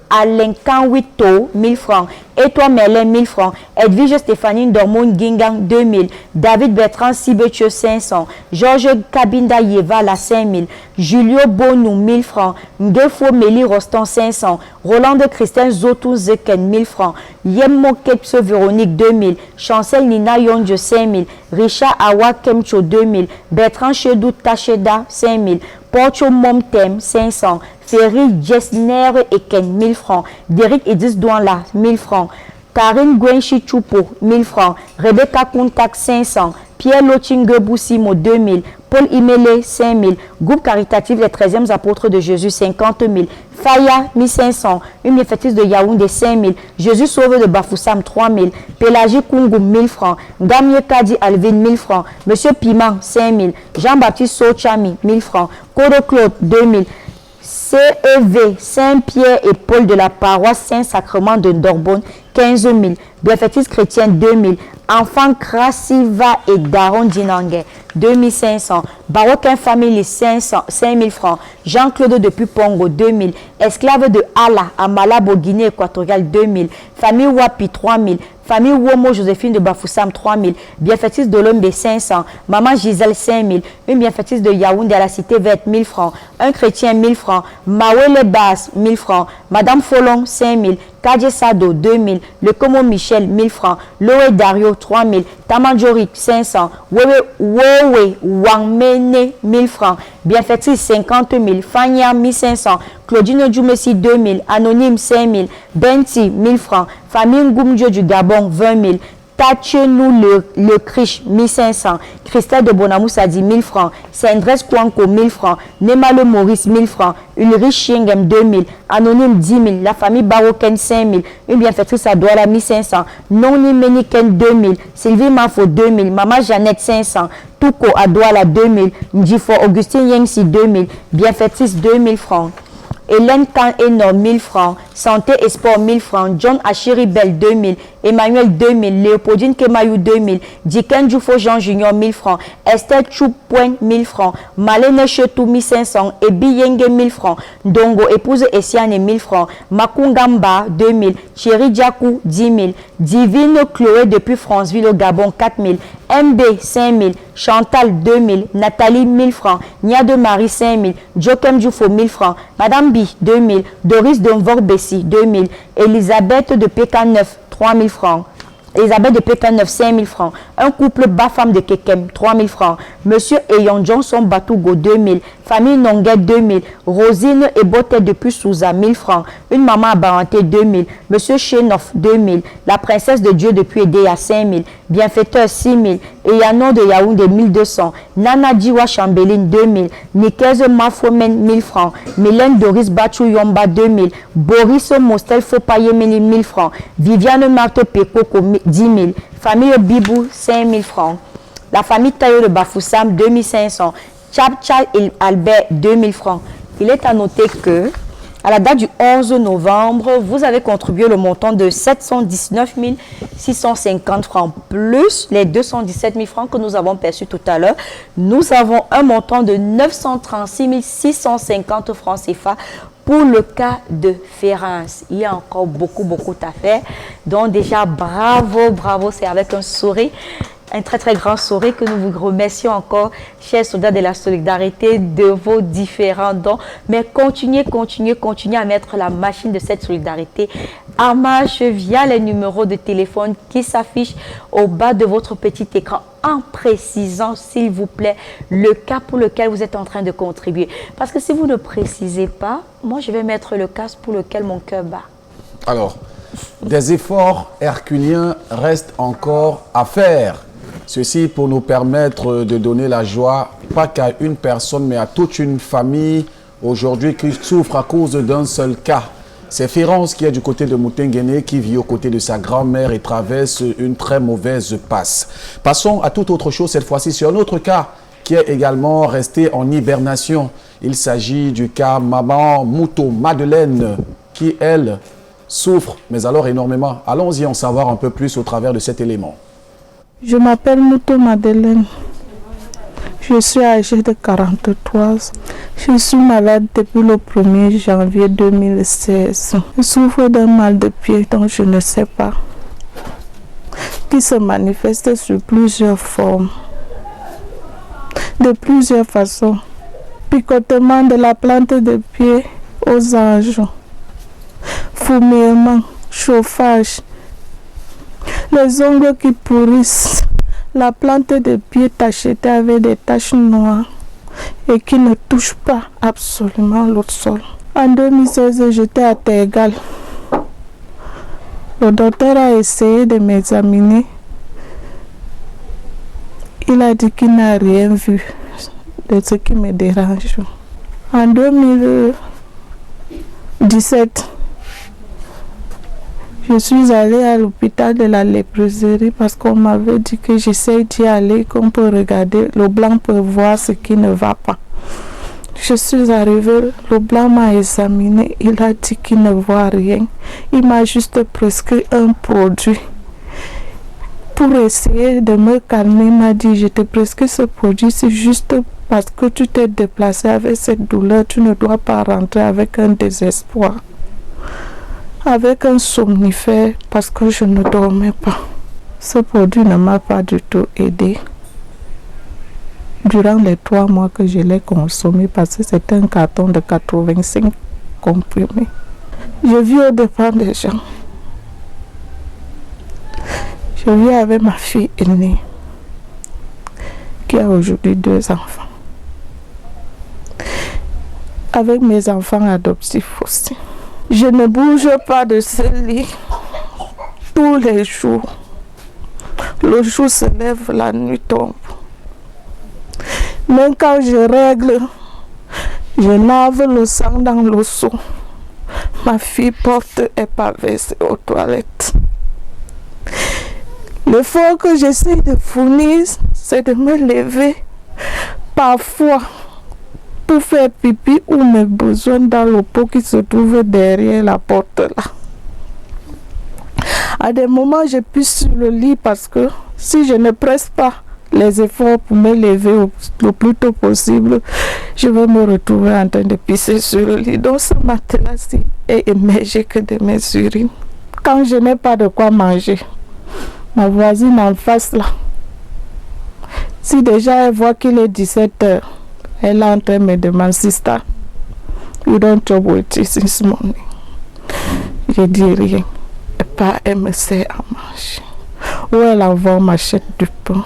Alain Kanwito, 1000 francs. Et toi Merlin, 1000 francs. Edwige Stéphanie Dormon Gingang, 2000. David Bertrand Sibetio, 500. Georges Kabinda Yevala, 5000. Julio Bonou, 1000 francs. Ngefo Méli Roston, 500. Roland de Christian Zotou Zeken, 1000 francs. Yemmo Kepso Véronique, 2000. Chancel Nina Yonjo, 5000. Richard Awa Kemcho, 2000. Bertrand Chedou Tacheda, 5000. Porcho Momtem, 500. Ferry Jessner Eken, 1000 francs. Derek Edis Douanla, 1000 francs. Karine Gwenchi Choupo, 1000 francs. Rebecca Kuntak, 500. Pierre Lochingue Boussimo, 2000. Paul Imele, 5000. Groupe caritatif Les 13e apôtres de Jésus, 50 000. Faya, 1500. Une bienfaitrice de Yaoundé, 5000. Jésus Sauveur de Bafoussam, 3000. Pélagie Kungu, 1000 francs. Gamye Kadi Alvin, 1000 francs. Monsieur Piment, 5000. Jean-Baptiste Sochami, 1000 francs. Kodo Claude, 2000. CEV, Saint-Pierre et Paul de la paroisse Saint-Sacrement de Dorbonne, 15 000. Bienfaitrice chrétienne, 2000. Enfant Krasiva et Daron Dinangue, 2500. Baroquin Famille, 5000 francs. Jean-Claude depuis Pongo, 2000. Esclave de Allah à Malabo, Guinée équatoriale, 2000. Famille Wapi, 3000. Famille Womo Joséphine de Bafoussam, 3000. Bienfaitrice de l'homme, 500. Maman Gisèle, 5000. Une bienfaitrice de Yaoundé à la cité verte, 1000 francs. Un chrétien, 1000 francs. Mawele Bass, 1000 francs. Madame Folon, 5000. Kadje Sado, 2000. Le Como Michel, 1000 francs. Loé Dario, 3000. Tamanjorik, 500. Wowe Wangmene, 1000 francs. Bienfaitrice, 50 000. Fania, 1500. Claudine Djoumessi, 2000. Anonyme, 5000. Benti, 1000 francs. Famille Ngoumdio du Gabon, 20 000. Tachenou le Krish, 1500. Christelle de Bonamous a dit 1000 francs. Sendres Kwanko, 1000 francs. Nema le Maurice, 1000 francs. Ulrich Shingem, 2000. Anonyme, 10 000. La famille Baroken, 5000. Une bienfaitrice à Douala, 1500. Noni Meniken, 2000. Sylvie Mafo, 2000. Maman Jeannette, 500. Touko à Douala, 2000. Ndjifo Augustin Yengsi, 2000. Bienfaitrice, 2000 francs. Hélène Kan Énorme, 1000 francs. Santé et Sport, 1000 francs. John Achiri Bell, 2000. Emmanuel, 2000. Léopoldine Kemayou, 2000. Diken Djoufo Jean Junior, 1000 francs. Esther Choupouen, 1000 francs. Malene Chetou, 1500. Ebi Yenge, 1000 francs. Dongo, épouse Essiane, 1000 francs. Makungamba, 2000. Thierry Diakou, 10 000. Divine Chloé depuis Franceville au Gabon, 4000. MB, 5000. Chantal, 2000. Nathalie, 1000 francs. Nia de Marie, 5000. Jokem Djoufo, 1000 francs. Madame B, 2000. Doris Donvor Bessi, 2000. Elisabeth de PK9, 3000 francs. Elisabeth de PK9, 5000 francs. Un couple bas-femme de Kekem, 3000 francs. Monsieur Eyon Johnson Batougo, 2000. Famille Nonguet, 2000. Rosine et Botte depuis Souza, 1000 francs. Une maman à Baranté, 2000. Monsieur Chenoff, 2000. La princesse de Dieu depuis Edea, 5000. Bienfaiteur, 6000. Eyano de Yaoundé, 1200. Nana Diwa Chambeline, 2000. Nikez Mafomen, 1000 francs. Mylène Doris Bachou Yomba, 2000. Boris Mostel Fopayemeli, 1000 francs. Viviane Marthe Pekoko, 10 000. Famille Bibou, 5000 francs. La famille Tayo de Bafoussam, 2500. Chapcha Albert, 2000 francs. Il est à noter que, à la date du 11 novembre, vous avez contribué le montant de 719 650 francs, plus les 217 000 francs que nous avons perçus tout à l'heure. Nous avons un montant de 936 650 francs CFA pour le cas de Ferrance. Il y a encore beaucoup à faire. Donc déjà, bravo, c'est avec un sourire un très très grand sourire, que nous vous remercions encore, chers soldats de la solidarité, de vos différents dons. Mais continuez à mettre la machine de cette solidarité en marche via les numéros de téléphone qui s'affichent au bas de votre petit écran, en précisant, s'il vous plaît, le cas pour lequel vous êtes en train de contribuer. Parce que si vous ne précisez pas, moi je vais mettre le cas pour lequel mon cœur bat. Alors, des efforts herculiens restent encore à faire. Ceci pour nous permettre de donner la joie, pas qu'à une personne, mais à toute une famille aujourd'hui qui souffre à cause d'un seul cas. C'est Férance qui est du côté de Moutenguene, qui vit aux côtés de sa grand-mère et traverse une très mauvaise passe. Passons à toute autre chose, cette fois-ci sur un autre cas qui est également resté en hibernation. Il s'agit du cas maman Mouto Madeleine, qui, elle, souffre, mais alors énormément. Allons-y en savoir un peu plus au travers de cet élément. Je m'appelle Mouto Madeleine. Je suis âgée de 43 ans. Je suis malade depuis le 1er janvier 2016. Je souffre d'un mal de pied dont je ne sais pas, qui se manifeste sous plusieurs formes, de plusieurs façons. Picotement de la plante de pied aux anges, fourmillement, chauffage, les ongles qui pourrissent, la plante de pied tachetée avec des taches noires et qui ne touche pas absolument l'autre sol. En 2016, j'étais à Tergal. Le docteur a essayé de m'examiner. Il a dit qu'il n'a rien vu de ce qui me dérange. En 2017, je suis allée à l'hôpital de la léproserie parce qu'on m'avait dit que j'essaie d'y aller, qu'on peut regarder, le blanc peut voir ce qui ne va pas. Je suis arrivée, le blanc m'a examiné, il a dit qu'il ne voit rien. Il m'a juste prescrit un produit. Pour essayer de me calmer, il m'a dit, je te prescris ce produit, c'est juste parce que tu t'es déplacé avec cette douleur, tu ne dois pas rentrer avec un désespoir, avec un somnifère, parce que je ne dormais pas. Ce produit ne m'a pas du tout aidé durant les 3 mois que je l'ai consommé, parce que c'est un carton de 85 comprimés. Je vis au dépens des gens. Je vis avec ma fille aînée qui a aujourd'hui 2 enfants. Avec mes enfants adoptifs aussi. Je ne bouge pas de ce lit tous les jours. Le jour se lève, la nuit tombe. Même quand je règle, je lave le sang dans le seau. Ma fille porte est pas versée aux toilettes. L'effort que j'essaie de fournir, c'est de me lever parfois pour faire pipi ou mes besoins dans le pot qui se trouve derrière la porte là. À des moments, je pisse sur le lit parce que si je ne presse pas les efforts pour me lever le plus tôt possible, je vais me retrouver en train de pisser sur le lit. Donc ce matelas-ci est émergé que de mes urines. Quand je n'ai pas de quoi manger, ma voisine en face là, si déjà elle voit qu'il est 17h, elle est en train de me demander, sister, you don't trouble with it this morning. Je dis rien. Et pas elle me sert à manger. Ou elle envoie m'achète du pain.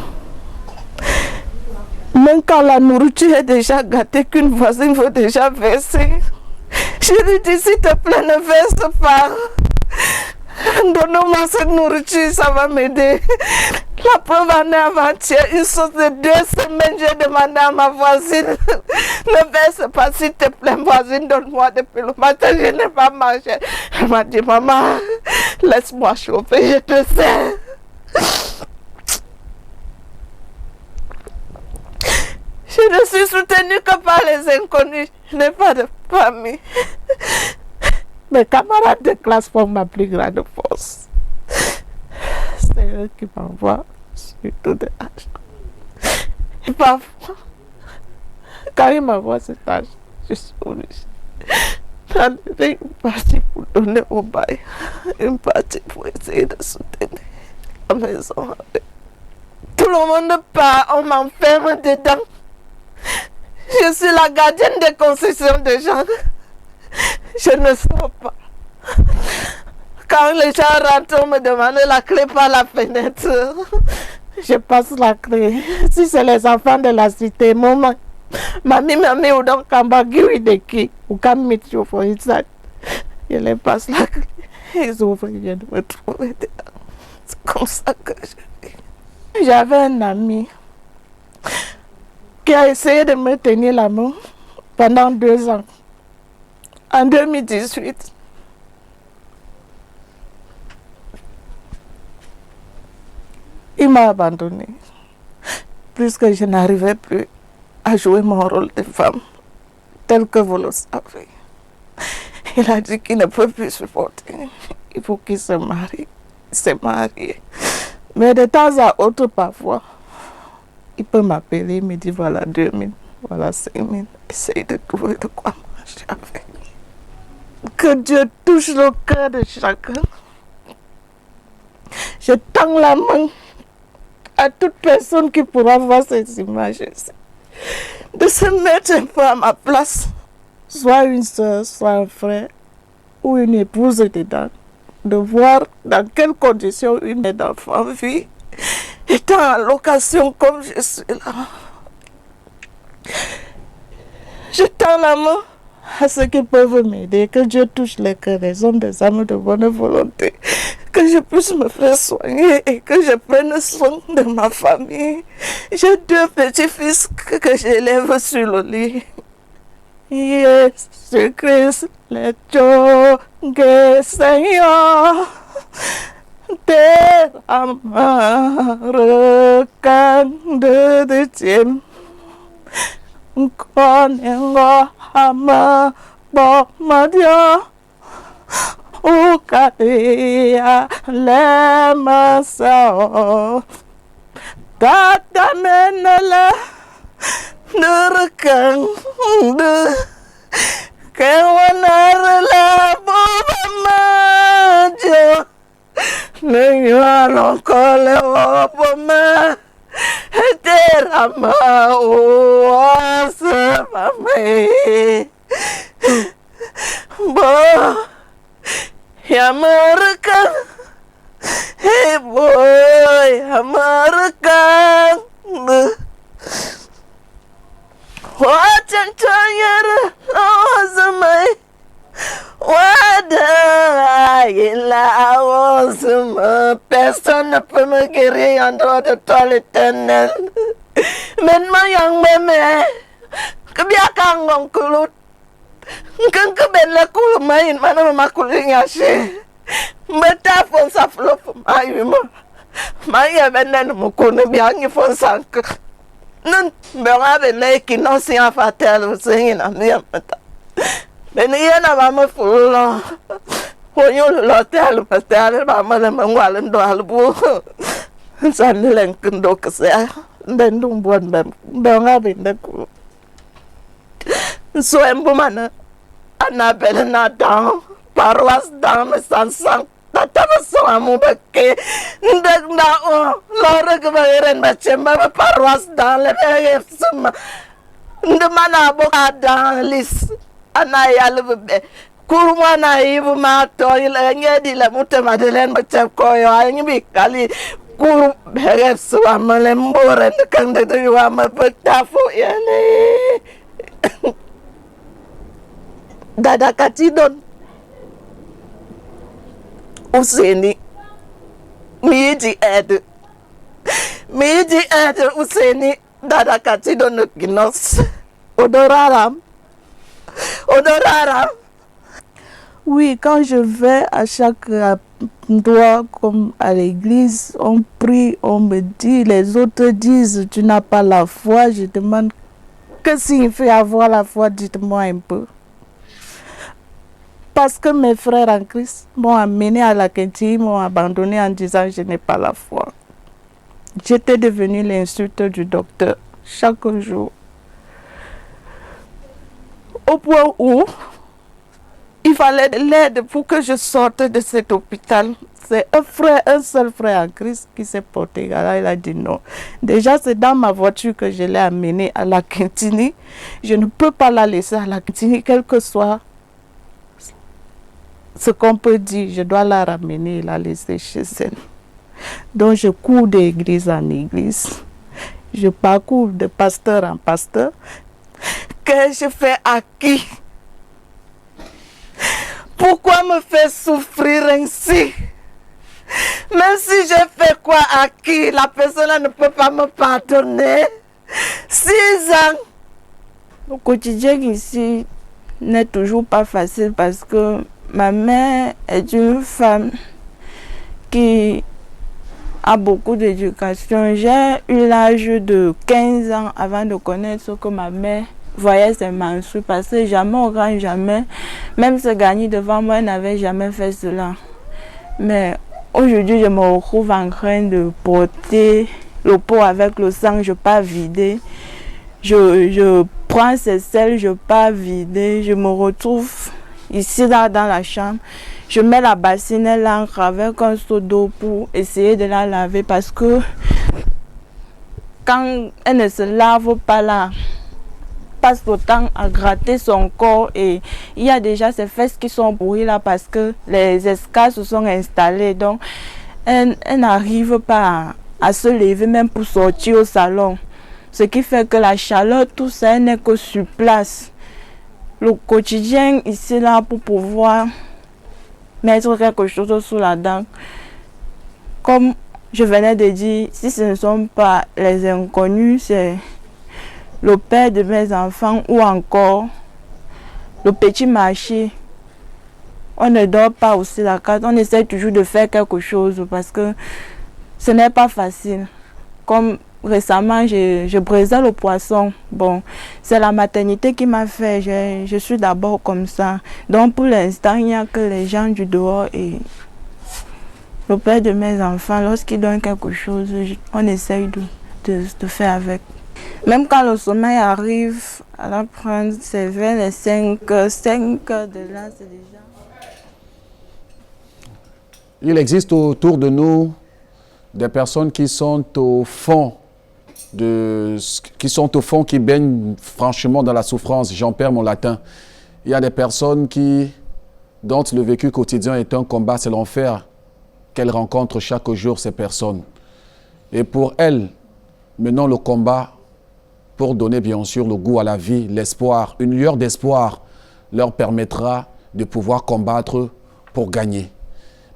Même quand la nourriture est déjà gâtée, qu'une voisine veut déjà verser, je lui dis, s'il te plaît, ne verse pas. Donne-moi cette nourriture, ça va m'aider. La preuve en est avant-hier, une sauce de 2 semaines, j'ai demandé à ma voisine, ne verse pas s'il te plaît, voisine, donne-moi depuis le matin, je n'ai pas mangé. Elle m'a dit, maman, laisse-moi chauffer, je te sers. Je ne suis soutenue que par les inconnus, je n'ai pas de famille. Mes camarades de classe font ma plus grande force. C'est eux qui m'envoient surtout de l'argent. Et parfois, quand ils m'envoient cet argent, je suis obligée d'enlever une partie pour donner au bail, une partie pour essayer de soutenir la maison avec tout le monde part, on m'enferme dedans. Je suis la gardienne des concessions de gens. Je ne sors pas. Quand les gens rentrent, on me demande la clé par la fenêtre. Je passe la clé. Si c'est les enfants de la cité, maman, mamie, ou donc Kambagi ou Deki, ou Kamit, je les passe la clé. Ils ouvrent, ils viennent me trouver dedans. C'est comme ça que je vis. J'avais un ami qui a essayé de me tenir la main pendant 2 ans. En 2018, il m'a abandonné puisque je n'arrivais plus à jouer mon rôle de femme tel que vous le savez. Il a dit qu'il ne peut plus supporter. Il faut qu'il se marie. Il s'est marié. Mais de temps à autre, parfois, il peut m'appeler, il me dit voilà 2000, voilà 5000. Essaye de trouver de quoi manger avec. Que Dieu touche le cœur de chacun. Je tends la main à toute personne qui pourra voir ces images de se mettre un peu à ma place, soit une soeur, soit un frère ou une épouse dedans, de voir dans quelles conditions une mère d'enfant vit, étant en location comme je suis là. Je tends la main à ceux qui peuvent m'aider, que Dieu touche les cœurs des hommes, des âmes de bonne volonté, que je puisse me faire soigner et que je prenne soin de ma famille. J'ai 2 petits-fils que j'élève sur le lit. Jésus Christ, le Dieu Seigneur, te amarre de Dieu. Konengo ama bomadio ukaya lemasa tata menela nurkan de kawanarla bomadio neyalo kole boma Terama oasa mame bo yamarkan hey boy yamarkan wajan chayara osamai wada ila osama personne ne peut me guérir en dehors de toi l'Éternel. Maintenant yang meme kebiakang ngong kulut ngeng keben la kul main mana makuling yashe meta fon sa flop ayuma maya benen mukune biangi fon sank nan bera benen kino si afatel singina meta beniana mama fulo Onyo l'hôtel pastel mama le mangwalan do albu san len kendo kese ben dum bon ben nga ben ku so embo mana ana bel na dan paroisse dan san tata so amu bekke ndak na o lore ke bageren bachemba paroisse dan le suma ndemana bo dan lis ana yalbe kurma na ibu ma to ile ngedi la muta madelen bacha koyo anyi bikali kur bere suwa malembore kan de wa ma petafu yale dada katidon useni miji ed useni dada katidon ginos odoraram. Oui, quand je vais à chaque endroit, comme à l'église, on prie, on me dit, les autres disent, tu n'as pas la foi. Je demande, que signifie avoir la foi? Dites-moi un peu. Parce que mes frères en Christ m'ont amené à la Kentie, m'ont abandonné en disant, je n'ai pas la foi. J'étais devenue l'insulte du docteur chaque jour. Au point où il fallait l'aide pour que je sorte de cet hôpital. C'est un seul frère en Christ qui s'est porté. Alors il a dit non. Déjà, c'est dans ma voiture que je l'ai amenée à la Quintini. Je ne peux pas la laisser à la Quintini, quel que soit ce qu'on peut dire. Je dois la ramener et la laisser chez elle. Donc je cours d'église en église. Je parcours de pasteur en pasteur. Que je fais à qui? Pourquoi me faire souffrir ainsi? Même si je fais quoi à qui, la personne ne peut pas me pardonner. 6 ans. Le quotidien ici n'est toujours pas facile parce que ma mère est une femme qui a beaucoup d'éducation. J'ai eu l'âge de 15 ans avant de connaître ce que ma mère voyait ses menstrues, parce que jamais au grand jamais, même se gagner devant moi, elle n'avait jamais fait cela. Mais aujourd'hui, je me retrouve en train de porter le pot avec le sang, je pars vider. Je prends ces selles, je pars vider. Je me retrouve ici dans la chambre. Je mets la bassine, elle entre avec un seau d'eau pour essayer de la laver, parce que quand elle ne se lave pas là, passe le temps à gratter son corps et il y a déjà ses fesses qui sont pourries là parce que les escales se sont installées. Donc elle n'arrive pas à se lever même pour sortir au salon. Ce qui fait que la chaleur, tout ça, elle n'est que sur place. Le quotidien ici là pour pouvoir mettre quelque chose sous la dent. Comme je venais de dire, si ce ne sont pas les inconnus, c'est le père de mes enfants ou encore le petit marché. On ne dort pas aussi la carte, on essaie toujours de faire quelque chose parce que ce n'est pas facile. Comme récemment, je brisais le poisson. Bon, c'est la maternité qui m'a fait, je suis d'abord comme ça. Donc pour l'instant, il n'y a que les gens du dehors et le père de mes enfants. Lorsqu'il donne quelque chose, on essaye de faire avec. Même quand le sommeil arrive à la prendre, c'est vers les 5 heures de là, c'est déjà... Il existe autour de nous des personnes qui sont au fond, qui baignent franchement dans la souffrance. J'en perds mon latin. Il y a des personnes dont le vécu quotidien est un combat, c'est l'enfer qu'elles rencontrent chaque jour, ces personnes. Et pour elles, menant le combat pour donner bien sûr le goût à la vie, l'espoir, une lueur d'espoir leur permettra de pouvoir combattre pour gagner.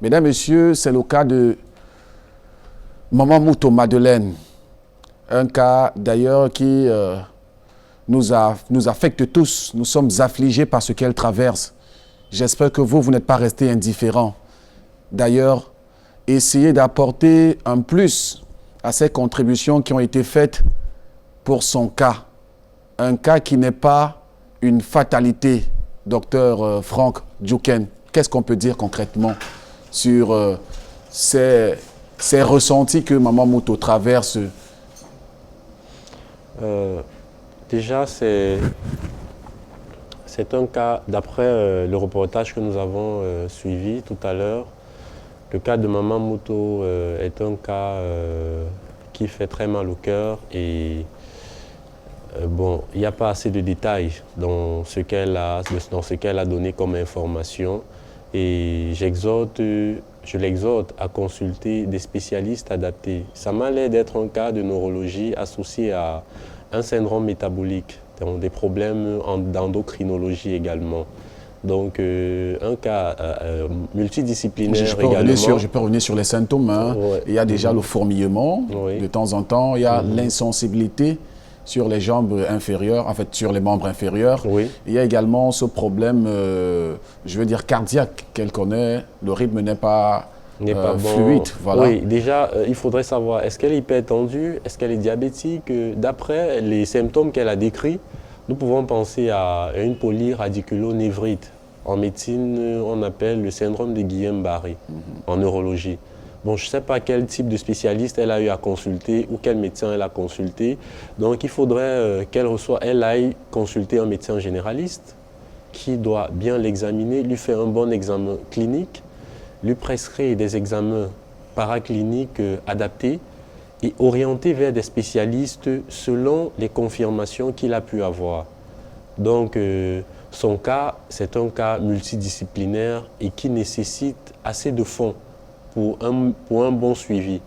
Mesdames, Messieurs, c'est le cas de Maman Mouto Madeleine, un cas d'ailleurs qui nous affecte tous. Nous sommes affligés par ce qu'elle traverse. J'espère que vous n'êtes pas restés indifférents. D'ailleurs, essayez d'apporter un plus à ces contributions qui ont été faites pour son cas. Un cas qui n'est pas une fatalité, docteur Franck Djouken. Qu'est-ce qu'on peut dire concrètement sur ces ressentis que Maman Mouto traverse? Déjà, c'est un cas, d'après le reportage que nous avons suivi tout à l'heure, le cas de Maman Mouto est un cas qui fait très mal au cœur et bon, il n'y a pas assez de détails dans ce qu'elle a donné comme information et je l'exhorte à consulter des spécialistes adaptés. Ça m'a l'air d'être un cas de neurologie associé à un syndrome métabolique, donc des problèmes d'endocrinologie également. Donc un cas multidisciplinaire également. Je peux revenir sur les symptômes. Hein. Ouais. Il y a déjà le fourmillement, de temps en temps. Il y a l'insensibilité sur les jambes inférieures, en fait sur les membres inférieurs. Il y a également ce problème, je veux dire cardiaque qu'elle connaît. Le rythme n'est pas fluide. Voilà. Oui, déjà, il faudrait savoir, est-ce qu'elle est hypertendue, est-ce qu'elle est diabétique? D'après les symptômes qu'elle a décrits, nous pouvons penser à une polyradiculonévrite. En médecine, on appelle le syndrome de Guillain-Barré, en neurologie. Bon, je ne sais pas quel type de spécialiste elle a eu à consulter ou quel médecin elle a consulté. Donc, il faudrait qu'elle aille consulter un médecin généraliste qui doit bien l'examiner, lui faire un bon examen clinique, lui prescrire des examens paracliniques adaptés et orienter vers des spécialistes selon les confirmations qu'il a pu avoir. Donc, son cas, c'est un cas multidisciplinaire et qui nécessite assez de fonds pour un bon suivi.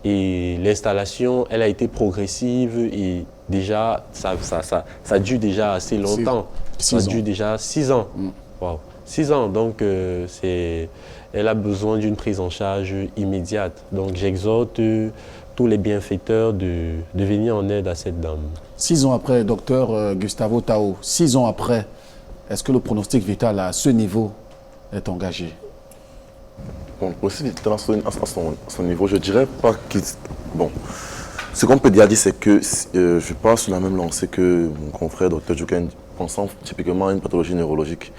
Et l'installation, elle a été progressive et déjà, ça dure déjà assez longtemps. Ça dure déjà 6 ans. Wow. 6 ans, donc elle a besoin d'une prise en charge immédiate. Donc j'exhorte tous les bienfaiteurs de venir en aide à cette dame. 6 ans après, docteur Gustavo Tao, 6 ans après, est-ce que le pronostic vital à ce niveau est engagé? Bon, le pronostic vital à son niveau, je dirais pas qu'il... Bon, ce qu'on peut dire, c'est que je passe sur la même lancée que mon confrère docteur Djouken, pensant typiquement à une pathologie neurologique.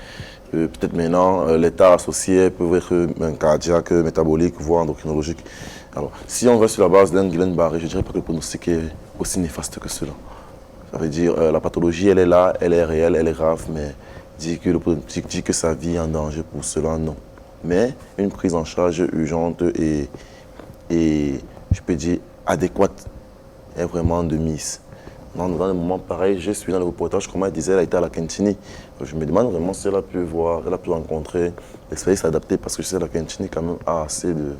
Peut-être maintenant, l'état associé peut être un cardiaque, métabolique, voire endocrinologique. Alors, si on va sur la base d'un Guillain-Barré, je ne dirais pas que le pronostic est aussi néfaste que cela. Ça veut dire la pathologie, elle est là, elle est réelle, elle est grave, mais dire que le pronostic dit que sa vie est en danger pour cela, non. Mais une prise en charge urgente et je peux dire adéquate est vraiment de mise. Dans un moment pareil, je suis dans le reportage, comme elle disait, elle a été à la Quintini. Je me demande vraiment si elle a pu voir, elle a pu rencontrer des spécialistes adaptés, parce que je sais que la Quintini quand même a assez de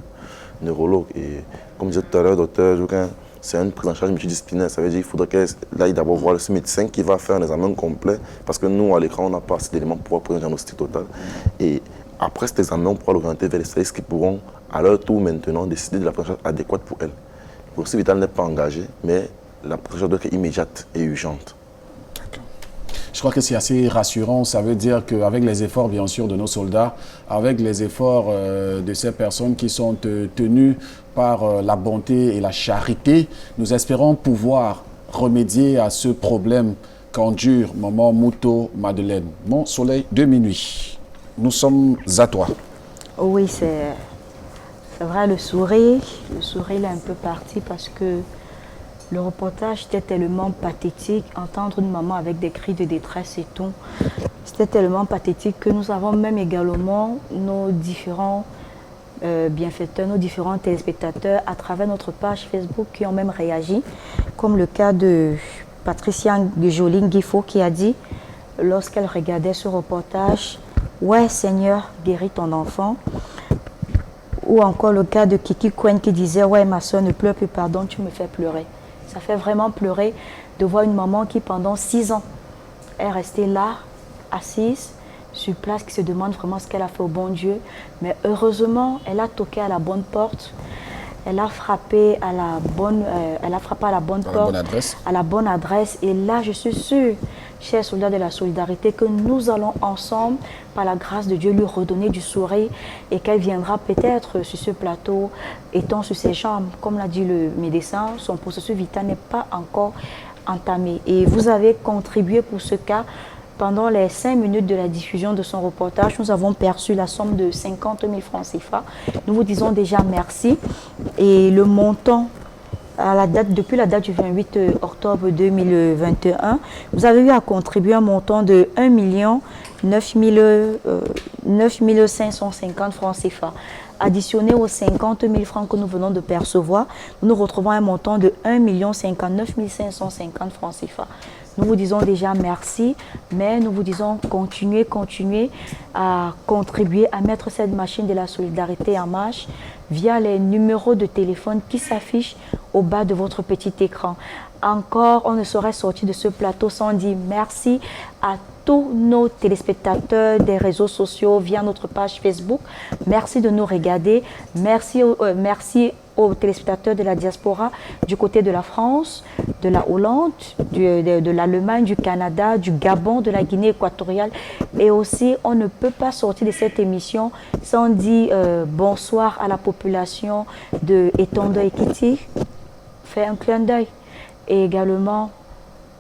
neurologues. Et comme disait tout à l'heure, docteur Jouquin, c'est une prise en charge multidisciplinaire. Ça veut dire qu'il faudrait qu'elle aille d'abord voir ce médecin qui va faire un examen complet, parce que nous, à l'écran, on n'a pas assez d'éléments pour pouvoir poser un diagnostic total. Et après cet examen, on pourra l'orienter vers les spécialistes qui pourront, à leur tour maintenant, décider de la prise en charge adéquate pour elle. Le pronostic vital n'est pas engagé, mais la prise en charge doit être immédiate et urgente. Je crois que c'est assez rassurant. Ça veut dire qu'avec les efforts, bien sûr, de nos soldats, avec les efforts de ces personnes qui sont tenues par la bonté et la charité, nous espérons pouvoir remédier à ce problème qu'endure Maman Mouto Madeleine. Bon soleil de minuit, nous sommes à toi. Oui, c'est vrai, le sourire est un peu parti parce que le reportage était tellement pathétique, entendre une maman avec des cris de détresse et tout, c'était tellement pathétique que nous avons même également nos différents bienfaiteurs, nos différents téléspectateurs à travers notre page Facebook qui ont même réagi, comme le cas de Patricia Joline Guifo qui a dit, lorsqu'elle regardait ce reportage, « Ouais Seigneur, guéris ton enfant ». Ou encore le cas de Kiki Kwen qui disait, « Ouais ma soeur, ne pleure plus, pardon, tu me fais pleurer ». Ça fait vraiment pleurer de voir une maman qui, pendant 6 ans, est restée là, assise, sur place, qui se demande vraiment ce qu'elle a fait au bon Dieu. Mais heureusement, elle a toqué à la bonne porte. Elle a frappé à la bonne, porte, à la bonne adresse. Et là, je suis sûre, chers soldats de la solidarité, que nous allons ensemble, par la grâce de Dieu, lui redonner du sourire et qu'elle viendra peut-être sur ce plateau, étant sur ses jambes. Comme l'a dit le médecin, son processus vital n'est pas encore entamé. Et vous avez contribué pour ce cas. Pendant les 5 minutes de la diffusion de son reportage, nous avons perçu la somme de 50 000 francs CFA. Nous vous disons déjà merci. Et le montant, depuis la date du 28 octobre 2021, vous avez eu à contribuer un montant de 1 9 550 francs CFA. Additionné aux 50 000 francs que nous venons de percevoir, nous retrouvons un montant de 1 59 550 francs CFA. Nous vous disons déjà merci, mais nous vous disons continuez à contribuer, à mettre cette machine de la solidarité en marche via les numéros de téléphone qui s'affichent au bas de votre petit écran. Encore, on ne saurait sortir de ce plateau sans dire merci à tous nos téléspectateurs des réseaux sociaux via notre page Facebook. Merci de nous regarder. Merci aux téléspectateurs de la diaspora du côté de la France, de la Hollande, de l'Allemagne, du Canada, du Gabon, de la Guinée équatoriale. Et aussi, on ne peut pas sortir de cette émission sans dire bonsoir à la population de Etondo Ekiti. Fait un clin d'œil. Et également,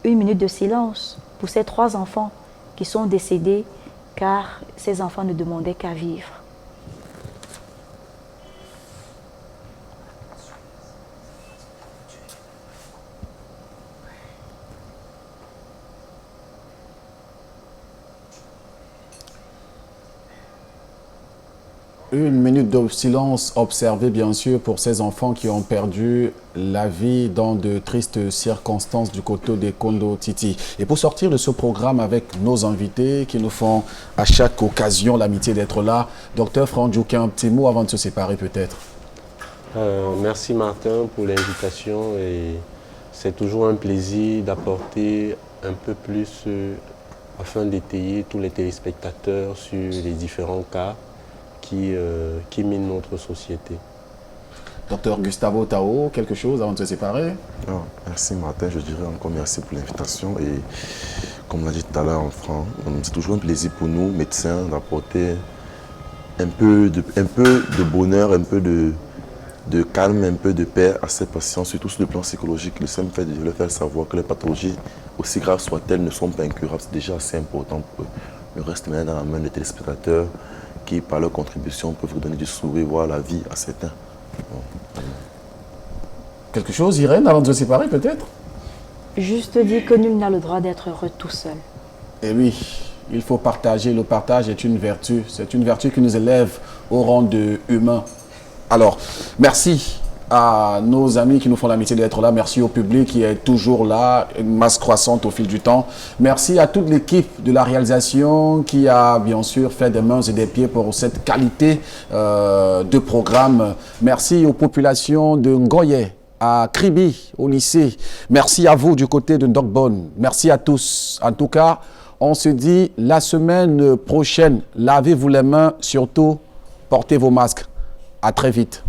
1 minute de silence pour ces 3 enfants qui sont décédés car ces enfants ne demandaient qu'à vivre. Une minute de silence observée, bien sûr, pour ces enfants qui ont perdu la vie dans de tristes circonstances du côté des Kondo Titi. Et pour sortir de ce programme avec nos invités qui nous font à chaque occasion l'amitié d'être là, Dr Franck Djouquin, un petit mot avant de se séparer peut-être. Merci Martin pour l'invitation et c'est toujours un plaisir d'apporter un peu plus afin d'étayer tous les téléspectateurs sur les différents cas qui minent notre société. Docteur Gustavo Tao, quelque chose avant de se séparer? Non, merci Martin, je dirais encore merci pour l'invitation et comme l'a dit tout à l'heure en franc, c'est toujours un plaisir pour nous, médecins, d'apporter un peu de bonheur, un peu de calme, un peu de paix à ces patients, surtout sur le plan psychologique. Le simple fait de leur faire savoir que les pathologies, aussi graves soient-elles, ne sont pas incurables, c'est déjà assez important pour eux. Le reste maintenant dans la main des téléspectateurs qui, par leur contribution, peuvent vous donner du sourire, voir la vie à certains. Bon. Quelque chose, Irène, avant de se séparer peut-être? Juste dire que nul n'a le droit d'être heureux tout seul. Eh oui, il faut partager. Le partage est une vertu. C'est une vertu qui nous élève au rang d'humains. Alors, merci à nos amis qui nous font l'amitié d'être là. Merci au public qui est toujours là, une masse croissante au fil du temps. Merci à toute l'équipe de la réalisation qui a bien sûr fait des mains et des pieds pour cette qualité de programme. Merci aux populations de Ngoye, à Kribi, au lycée. Merci à vous du côté de Ndogbon. Merci à tous. En tout cas, on se dit la semaine prochaine. Lavez-vous les mains, surtout portez vos masques. À très vite.